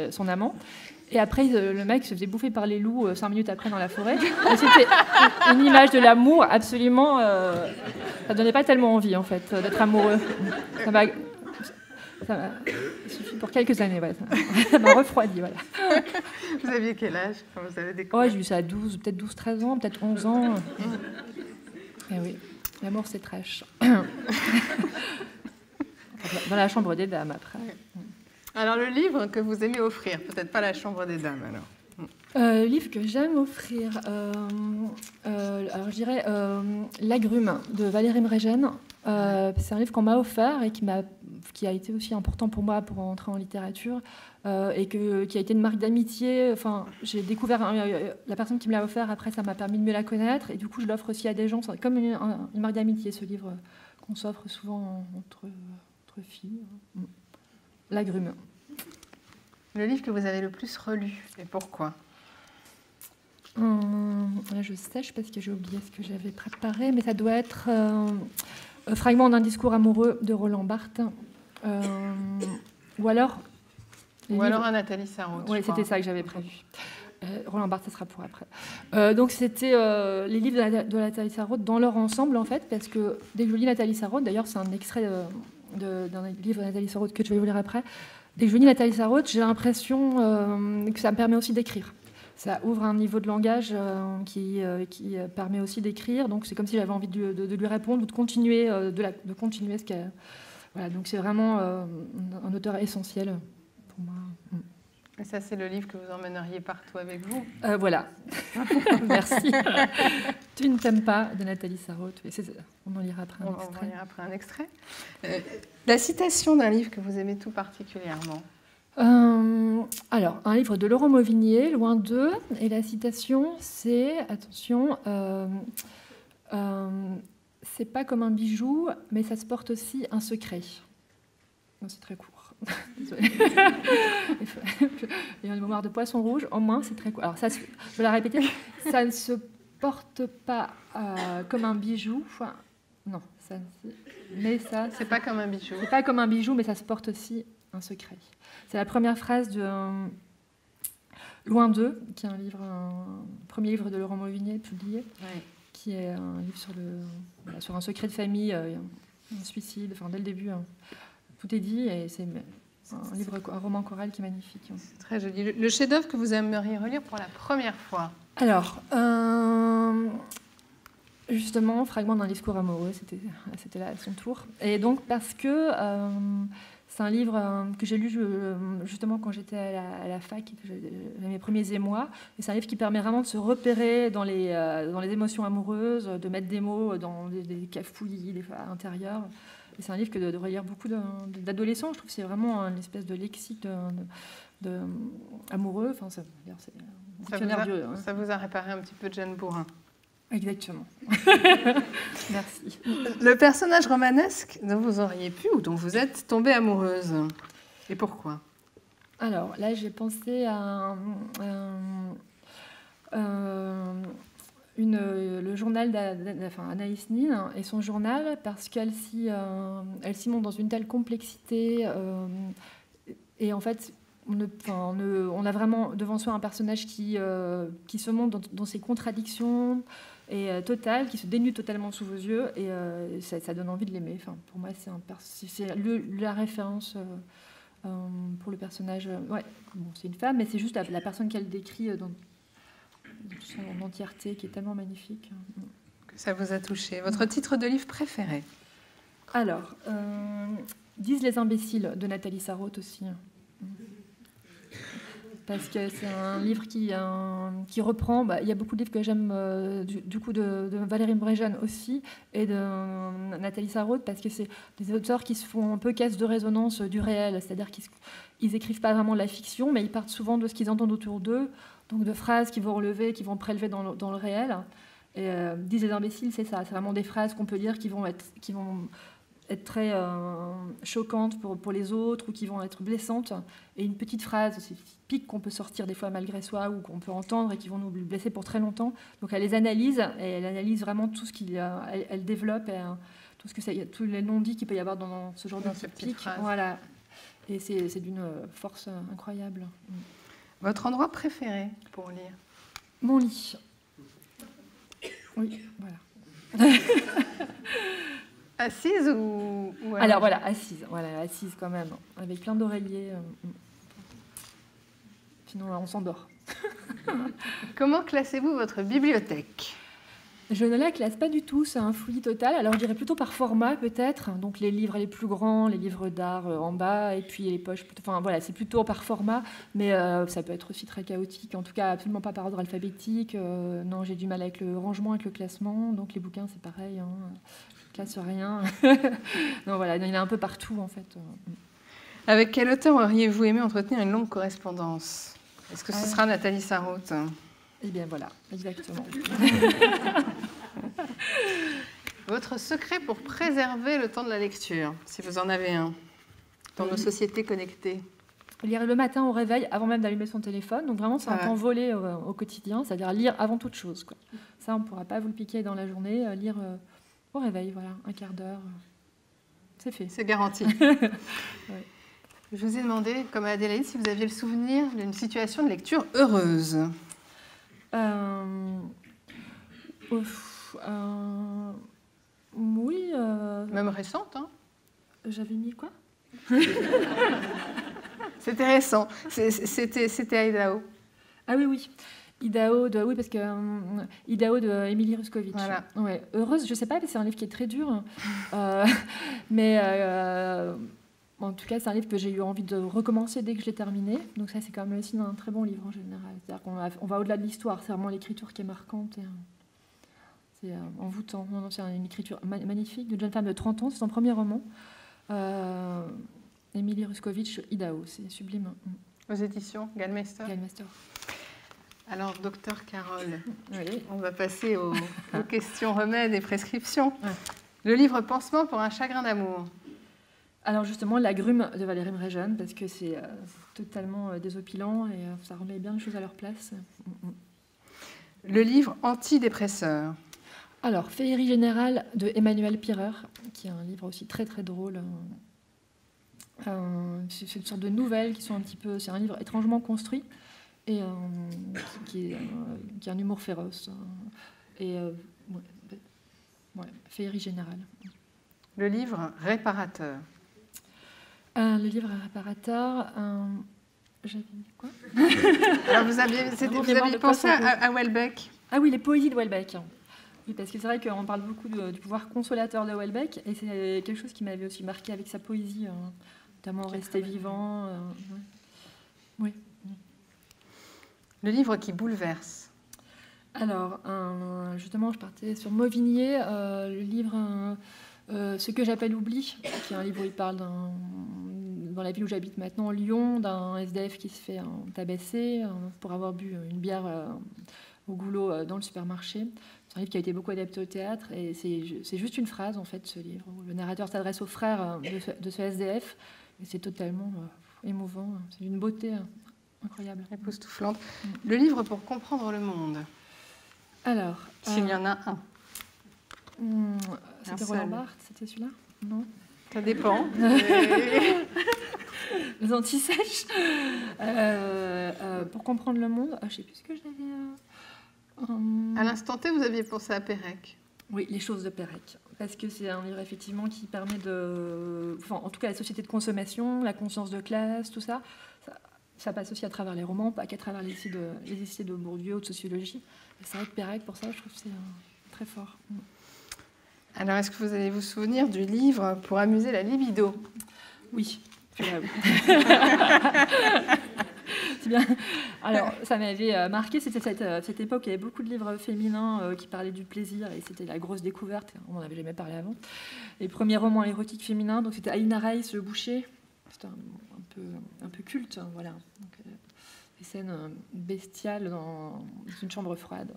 son amant. Et après, le mec se faisait bouffer par les loups 5 minutes après dans la forêt. Et c'était une image de l'amour absolument... ça donnait pas tellement envie, en fait, d'être amoureux. Ça suffit pour quelques années, ouais. Ça m'a refroidi, voilà. Vous aviez quel âge quand vous avez découvert? J'ai eu ça à 12, peut-être 12-13 ans, peut-être 11 ans. Et oui, l'amour c'est trash. Dans La Chambre des Dames, après. Alors, le livre que vous aimez offrir, peut-être pas La Chambre des Dames, alors. Le livre que j'aime offrir, alors je dirais L'Agrume de Valérie Mregen. C'est un livre qu'on m'a offert et qui a été aussi important pour moi pour entrer en littérature et qui a été une marque d'amitié. Enfin, j'ai découvert la personne qui me l'a offert. Après, ça m'a permis de mieux la connaître et du coup, je l'offre aussi à des gens. C'est comme une marque d'amitié, ce livre qu'on s'offre souvent entre filles. L'Agrume. Le livre que vous avez le plus relu et pourquoi? Là, je sèche parce que j'ai oublié ce que j'avais préparé, mais ça doit être Fragment d'un discours amoureux de Roland Barthes. Ou alors un Nathalie Sarraute. Oui, c'était ça que j'avais prévu. Roland Barthes, ça sera pour après. Donc, c'était les livres de Nathalie Sarraute dans leur ensemble, en fait, parce que dès que je lis Nathalie Sarraute, d'ailleurs, c'est un extrait d'un livre de Nathalie Sarraute que je vais vous lire après. Dès que je lis Nathalie Sarraute, j'ai l'impression que ça me permet aussi d'écrire. Ça ouvre un niveau de langage qui permet aussi d'écrire. Donc, c'est comme si j'avais envie de lui répondre ou de continuer, de continuer ce qu'elle... Voilà, donc c'est vraiment un auteur essentiel pour moi. Et ça, c'est le livre que vous emmèneriez partout avec vous? Voilà. Merci. Tu ne t'aimes pas, de Nathalie Sarraute. On en lira après un extrait. On en lira après un extrait. La citation d'un livre que vous aimez tout particulièrement? Alors, un livre de Laurent Mauvignier, Loin d'eux, et la citation, c'est, attention, c'est pas comme un bijou, mais ça se porte aussi un secret. Non, c'est très court. Désolée. Il y a une mémoire de poisson rouge, au moins, c'est très court. Alors, ça, je vais la répéter, ça ne se porte pas comme un bijou. Enfin, non, ça, mais ça... C'est pas comme un bijou. C'est pas comme un bijou, mais ça se porte aussi un secret. C'est la première phrase de Loin d'eux, qui est un premier livre de Laurent Mauvignier publié, qui est un livre sur un secret de famille, un suicide. Enfin, dès le début, tout est dit, et c'est un roman choral qui est magnifique. C'est très joli. Le chef-d'œuvre que vous aimeriez relire pour la première fois? Alors, justement, Fragment d'un discours amoureux, c'était là à son tour. Et donc, parce que c'est un livre que j'ai lu justement quand j'étais à la fac, j'avais mes premiers émois. Et c'est un livre qui permet vraiment de se repérer dans les émotions amoureuses, de mettre des mots dans des cafouillis intérieurs. Et c'est un livre que de relire beaucoup d'adolescents. Je trouve que c'est vraiment une espèce de lexique amoureux. Enfin, ça vous a réparé un petit peu de Jeanne Bourrin. Exactement. Merci. Le personnage romanesque dont vous auriez pu ou dont vous êtes tombée amoureuse, et pourquoi? Alors là, j'ai pensé à le journal d'Anaïs Nin et son journal, parce qu'elle s'y montre dans une telle complexité et en fait on a vraiment devant soi un personnage qui se montre dans ses contradictions total, qui se dénude totalement sous vos yeux, et ça donne envie de l'aimer. Enfin, pour moi, c'est la référence pour le personnage. Ouais, bon, c'est une femme, mais c'est juste la personne qu'elle décrit dans son entièreté, qui est tellement magnifique. Que ça vous a touché. Votre titre de livre préféré? Alors, Disent les imbéciles, de Nathalie Sarraute aussi. Parce que c'est un livre qui reprend... il y a beaucoup de livres que j'aime, du coup, de Valérie Mbrejane aussi, et de Nathalie Sarraute, parce que c'est des auteurs qui se font un peu caisse de résonance du réel, c'est-à-dire qu'ils écrivent pas vraiment de la fiction, mais ils partent souvent de ce qu'ils entendent autour d'eux, donc de phrases qu'ils vont relever, qu'ils vont prélever dans le réel. Et Disent les imbéciles, c'est ça, c'est vraiment des phrases qu'on peut lire qui vont être très choquantes pour les autres ou qui vont être blessantes. Et une petite phrase, c'est pique qu'on peut sortir des fois malgré soi ou qu'on peut entendre et qui vont nous blesser pour très longtemps. Donc elle les analyse et elle analyse vraiment tout ce qu'il y a. Elle développe tout ce que c'est, tous les non-dits qu'il peut y avoir dans ce genre de pique. Voilà. Et c'est d'une force incroyable. Votre endroit préféré pour lire? Mon lit. Oui, voilà. Assise ou alors voilà, assise quand même, avec plein d'oreillers. Sinon, on s'endort. Comment classez-vous votre bibliothèque? Je ne la classe pas du tout, c'est un fouillis total. Alors, je dirais plutôt par format, peut-être. Donc, les livres les plus grands, les livres d'art en bas, et puis les poches. Enfin, voilà, c'est plutôt par format, mais ça peut être aussi très chaotique. En tout cas, absolument pas par ordre alphabétique. Non, j'ai du mal avec le rangement, avec le classement. Donc, les bouquins, c'est pareil. Hein. Casse rien. Donc voilà, il y en a un peu partout en fait. Avec quel auteur auriez-vous aimé entretenir une longue correspondance? Est-ce que ce sera Nathalie Sarraute? Eh bien voilà, exactement. Votre secret pour préserver le temps de la lecture, si vous en avez un, dans nos sociétés connectées? Lire le matin au réveil avant même d'allumer son téléphone. Donc vraiment, c'est un temps volé au quotidien, c'est-à-dire lire avant toute chose, quoi. Ça, on ne pourra pas vous le piquer dans la journée. Lire... au réveil, voilà, un quart d'heure. C'est fait. C'est garanti. Ouais. Je vous ai demandé, comme à Adélaïde, si vous aviez le souvenir d'une situation de lecture heureuse. Oui. Même récente, hein? J'avais mis quoi? C'était récent. C'était Idaho. Ah oui. Idaho parce que Idaho de Émilie Ruskovitch. Voilà. Ouais. Heureuse, je sais pas, c'est un livre qui est très dur, mais en tout cas, c'est un livre que j'ai eu envie de recommencer dès que je l'ai terminé. Donc ça, c'est quand même le signe d'un très bon livre en général. C'est-à-dire qu'on va au-delà de l'histoire. C'est vraiment l'écriture qui est marquante et c'est envoûtant. Non, c'est une écriture magnifique d'une jeune femme de 30 ans. C'est son premier roman. Émilie Ruskovitch, Idaho, c'est sublime. Aux éditions Gallmeister. Alors, docteur Carole, oui. On va passer aux questions remèdes et prescriptions. Ouais. Le livre Pansement pour un chagrin d'amour. Alors justement, L'agrume de Valérie Mbrejane, parce que c'est totalement désopilant et ça remet bien les choses à leur place. Le livre Antidépresseur. Alors, Féerie générale de Emmanuel Pirer, qui est un livre aussi très très drôle. C'est une sorte de nouvelle qui sont un petit peu... C'est un livre étrangement construit. Et qui a un humour féroce. Féerie générale. Le livre Réparateur. Le livre Réparateur, j'avais mis quoi? Alors vous aviez pensé à Houellebecq. Ah oui, les poésies de Houellebecq. Oui, parce que c'est vrai qu'on parle beaucoup du pouvoir consolateur de Houellebecq, et c'est quelque chose qui m'avait aussi marqué avec sa poésie, notamment Rester vivant. Oui. Le livre qui bouleverse. Alors, justement, je partais sur Mauvigné, le livre Ce que j'appelle Oubli, qui est un livre où il parle dans la ville où j'habite maintenant, Lyon, d'un SDF qui se fait tabasser pour avoir bu une bière au goulot dans le supermarché. C'est un livre qui a été beaucoup adapté au théâtre, et c'est juste une phrase, en fait, ce livre, où le narrateur s'adresse aux frères de ce SDF, et c'est totalement émouvant, c'est d'une beauté incroyable. Époustouflante. Le livre pour comprendre le monde. Alors, s'il y en a un. C'était Roland Barthes, c'était celui-là? Non. Ça dépend. Les antisèches. Pour comprendre le monde. Je ne sais plus ce que j'avais. À l'instant T, vous aviez pensé à Pérec. Oui, Les choses de Pérec. Parce que c'est un livre, effectivement, qui permet de... Enfin, en tout cas, la société de consommation, la conscience de classe, tout ça, ça passe aussi à travers les romans, pas qu'à travers les essais de Bourdieu ou de sociologie. Et c'est vrai que Pérec, pour ça, je trouve que c'est très fort. Alors, est-ce que vous allez vous souvenir du livre Pour amuser la libido? Oui. Là, oui. C'est bien. Alors, ça m'avait marqué, c'était cette époque où il y avait beaucoup de livres féminins qui parlaient du plaisir, et c'était la grosse découverte, on n'en avait jamais parlé avant. Les premiers romans érotiques féminins, donc c'était Alina Reiss, Le Boucher, c'était un peu culte, voilà. Donc, des scènes bestiales dans une chambre froide.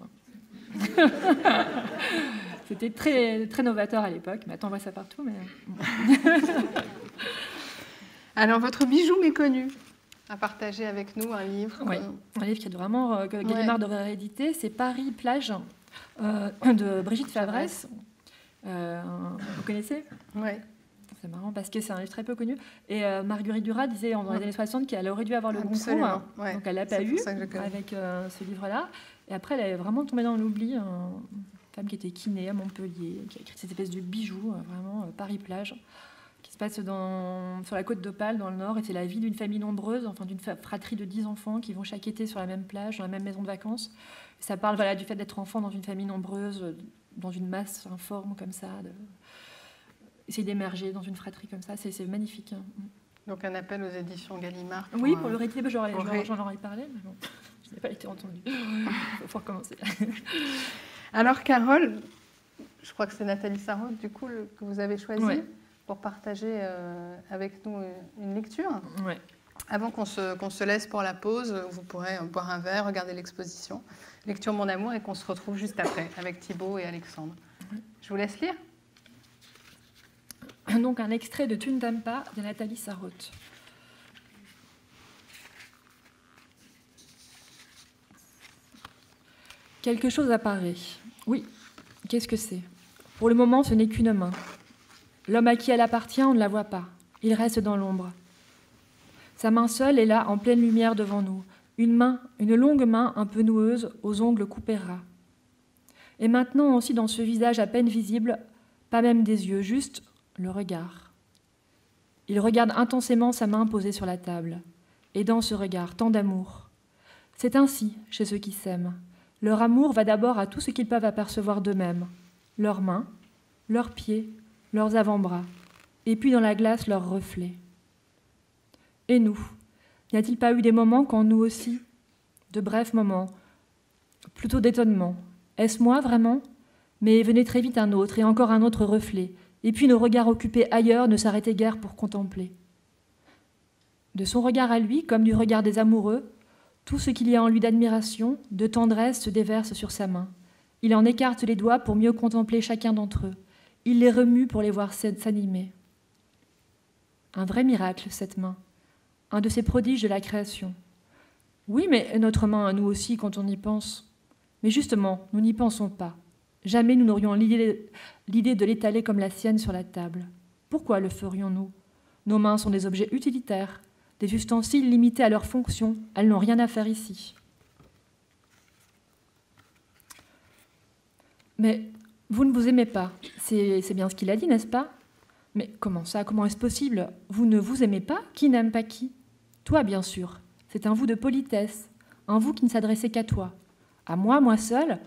C'était très, très novateur à l'époque, maintenant on voit ça partout. Mais... Alors, votre bijou méconnu à partager avec nous, un livre. Oui, un livre qui est vraiment que Gallimard devrait rééditer, c'est Paris plage de Brigitte Favresse. Vous connaissez? Oui. C'est marrant parce que c'est un livre très peu connu. Et Marguerite Duras disait dans les années 60 qu'elle aurait dû avoir le concours, donc elle l'a pas eu avec ce livre-là. Et après, elle est vraiment tombée dans l'oubli. Une femme qui était kiné à Montpellier, qui a écrit cette espèce de bijou, vraiment Paris plage, qui se passe sur la côte d'Opale, dans le Nord, et c'est la vie d'une famille nombreuse, enfin d'une fratrie de 10 enfants qui vont chaque été sur la même plage, dans la même maison de vacances. Et ça parle du fait d'être enfant dans une famille nombreuse, dans une masse informe comme ça, essayer d'émerger dans une fratrie comme ça, c'est magnifique. Donc un appel aux éditions Gallimard. Oui, pour le rééditer, j'en aurais parlé, mais bon, je n'ai pas été entendue. Il faut recommencer. Alors Carole, je crois que c'est Nathalie Sarraute, du coup, que vous avez choisi. Oui. Pour partager avec nous une lecture. Ouais. Avant qu'on se laisse pour la pause, vous pourrez boire un verre, regarder l'exposition. Lecture Mon Amour, et qu'on se retrouve juste après avec Thibaut et Alexandre. Je vous laisse lire. Donc un extrait de Tu ne t'aimes pas de Nathalie Sarraute. Quelque chose apparaît. Oui, qu'est-ce que c'est? Pour le moment, ce n'est qu'une main. L'homme à qui elle appartient, on ne la voit pas. Il reste dans l'ombre. Sa main seule est là, en pleine lumière devant nous. Une main, une longue main un peu noueuse, aux ongles coupés ras. Et maintenant aussi dans ce visage à peine visible, pas même des yeux, juste le regard. Il regarde intensément sa main posée sur la table. Et dans ce regard, tant d'amour. C'est ainsi chez ceux qui s'aiment. Leur amour va d'abord à tout ce qu'ils peuvent apercevoir d'eux-mêmes. Leurs mains, leurs pieds, leurs avant-bras, et puis dans la glace leurs reflets. Et nous, n'y a-t-il pas eu des moments quand nous aussi, de brefs moments, plutôt d'étonnement? Est-ce moi vraiment? Mais venait très vite un autre, et encore un autre reflet, et puis nos regards occupés ailleurs ne s'arrêtaient guère pour contempler. De son regard à lui, comme du regard des amoureux, tout ce qu'il y a en lui d'admiration, de tendresse se déverse sur sa main. Il en écarte les doigts pour mieux contempler chacun d'entre eux. Il les remue pour les voir s'animer. Un vrai miracle, cette main. Un de ces prodiges de la création. Oui, mais notre main à nous aussi, quand on y pense. Mais justement, nous n'y pensons pas. Jamais nous n'aurions l'idée de l'étaler comme la sienne sur la table. Pourquoi le ferions-nous? Nos mains sont des objets utilitaires, des ustensiles limités à leur fonction. Elles n'ont rien à faire ici. Mais vous ne vous aimez pas. C'est bien ce qu'il a dit, n'est-ce pas? Mais comment ça? Comment est-ce possible? Vous ne vous aimez pas? Qui n'aime pas qui? Toi, bien sûr. C'est un vous de politesse. Un vous qui ne s'adressait qu'à toi. À moi, moi seule?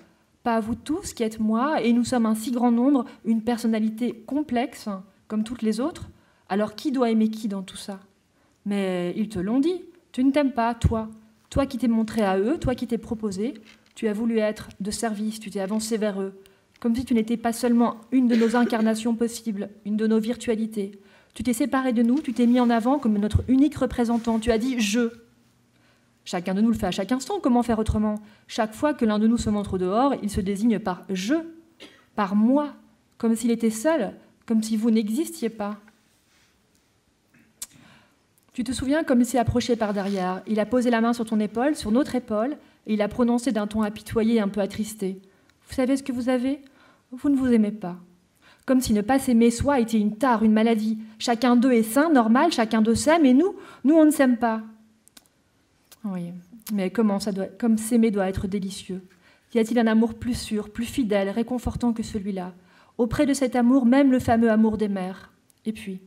Pas à vous tous qui êtes moi, et nous sommes un si grand nombre, une personnalité complexe, comme toutes les autres. Alors qui doit aimer qui dans tout ça? Mais ils te l'ont dit. Tu ne t'aimes pas, toi. Toi qui t'es montré à eux, toi qui t'es proposé. Tu as voulu être de service, tu t'es avancé vers eux. Comme si tu n'étais pas seulement une de nos incarnations possibles, une de nos virtualités. Tu t'es séparé de nous, tu t'es mis en avant comme notre unique représentant. Tu as dit « je ». Chacun de nous le fait à chaque instant, comment faire autrement? Chaque fois que l'un de nous se montre au dehors, il se désigne par « je », par « moi », comme s'il était seul, comme si vous n'existiez pas. Tu te souviens comme il s'est approché par derrière. Il a posé la main sur ton épaule, sur notre épaule, et il a prononcé d'un ton apitoyé et un peu attristé. Vous savez ce que vous avez? Vous ne vous aimez pas. Comme si ne pas s'aimer soi était une tare, une maladie. Chacun d'eux est sain, normal, chacun d'eux s'aime, et nous, on ne s'aime pas. Oui, mais comme s'aimer doit être délicieux. Y a-t-il un amour plus sûr, plus fidèle, réconfortant que celui-là? Auprès de cet amour, même le fameux amour des mères. Et puis,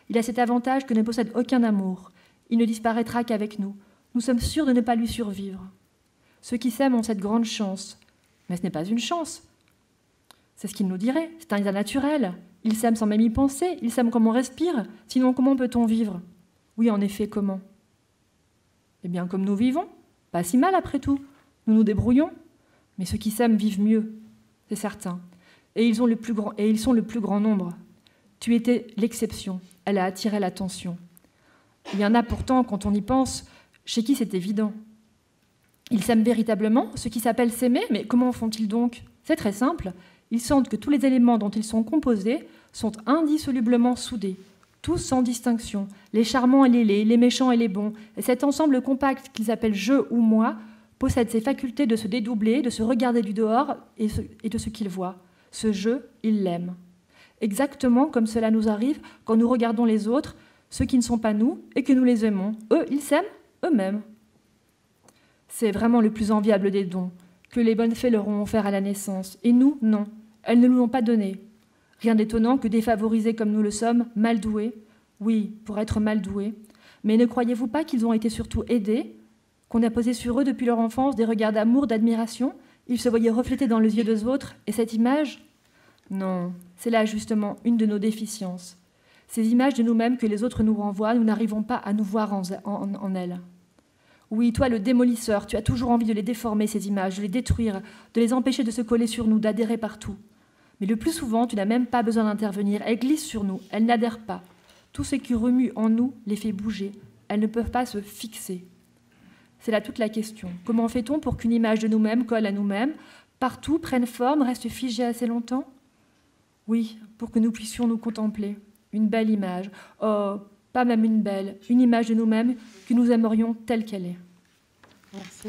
il a cet avantage que ne possède aucun amour. Il ne disparaîtra qu'avec nous. Nous sommes sûrs de ne pas lui survivre. Ceux qui s'aiment ont cette grande chance. Mais ce n'est pas une chance. C'est ce qu'il nous dirait. C'est un état naturel. Ils s'aiment sans même y penser. Ils s'aiment comme on respire. Sinon, comment peut-on vivre? Oui, en effet, comment? Eh bien, comme nous vivons. Pas si mal, après tout. Nous nous débrouillons. Mais ceux qui s'aiment vivent mieux, c'est certain. Et ils sont le plus grand nombre. Tu étais l'exception. Elle a attiré l'attention. Il y en a pourtant, quand on y pense, chez qui c'est évident. Ils s'aiment véritablement, ce qui s'appelle s'aimer, mais comment font-ils donc? C'est très simple. Ils sentent que tous les éléments dont ils sont composés sont indissolublement soudés, tous sans distinction, les charmants et les laids, les méchants et les bons. Et cet ensemble compact qu'ils appellent je ou moi possède ces facultés de se dédoubler, de se regarder du dehors et de ce qu'ils voient. Ce je, ils l'aiment. Exactement comme cela nous arrive quand nous regardons les autres, ceux qui ne sont pas nous, et que nous les aimons. Eux, ils s'aiment eux-mêmes. C'est vraiment le plus enviable des dons, que les bonnes fées leur ont offert à la naissance. Et nous, non, elles ne nous l'ont pas donné. Rien d'étonnant que défavorisés comme nous le sommes, mal doués, oui, pour être mal doués. Mais ne croyez-vous pas qu'ils ont été surtout aidés, qu'on a posé sur eux depuis leur enfance des regards d'amour, d'admiration? Ils se voyaient reflétés dans les yeux des autres, et cette image? Non, c'est là justement une de nos déficiences. Ces images de nous-mêmes que les autres nous renvoient, nous n'arrivons pas à nous voir en elles. Oui, toi le démolisseur, tu as toujours envie de les déformer, ces images, de les détruire, de les empêcher de se coller sur nous, d'adhérer partout. Mais le plus souvent, tu n'as même pas besoin d'intervenir. Elles glissent sur nous, elles n'adhèrent pas. Tout ce qui remue en nous les fait bouger. Elles ne peuvent pas se fixer. C'est là toute la question. Comment fait-on pour qu'une image de nous-mêmes colle à nous-mêmes, partout, prenne forme, reste figée assez longtemps? Oui, pour que nous puissions nous contempler. Une belle image. Oh, pas même une belle, une image de nous-mêmes que nous aimerions telle qu'elle est. Merci.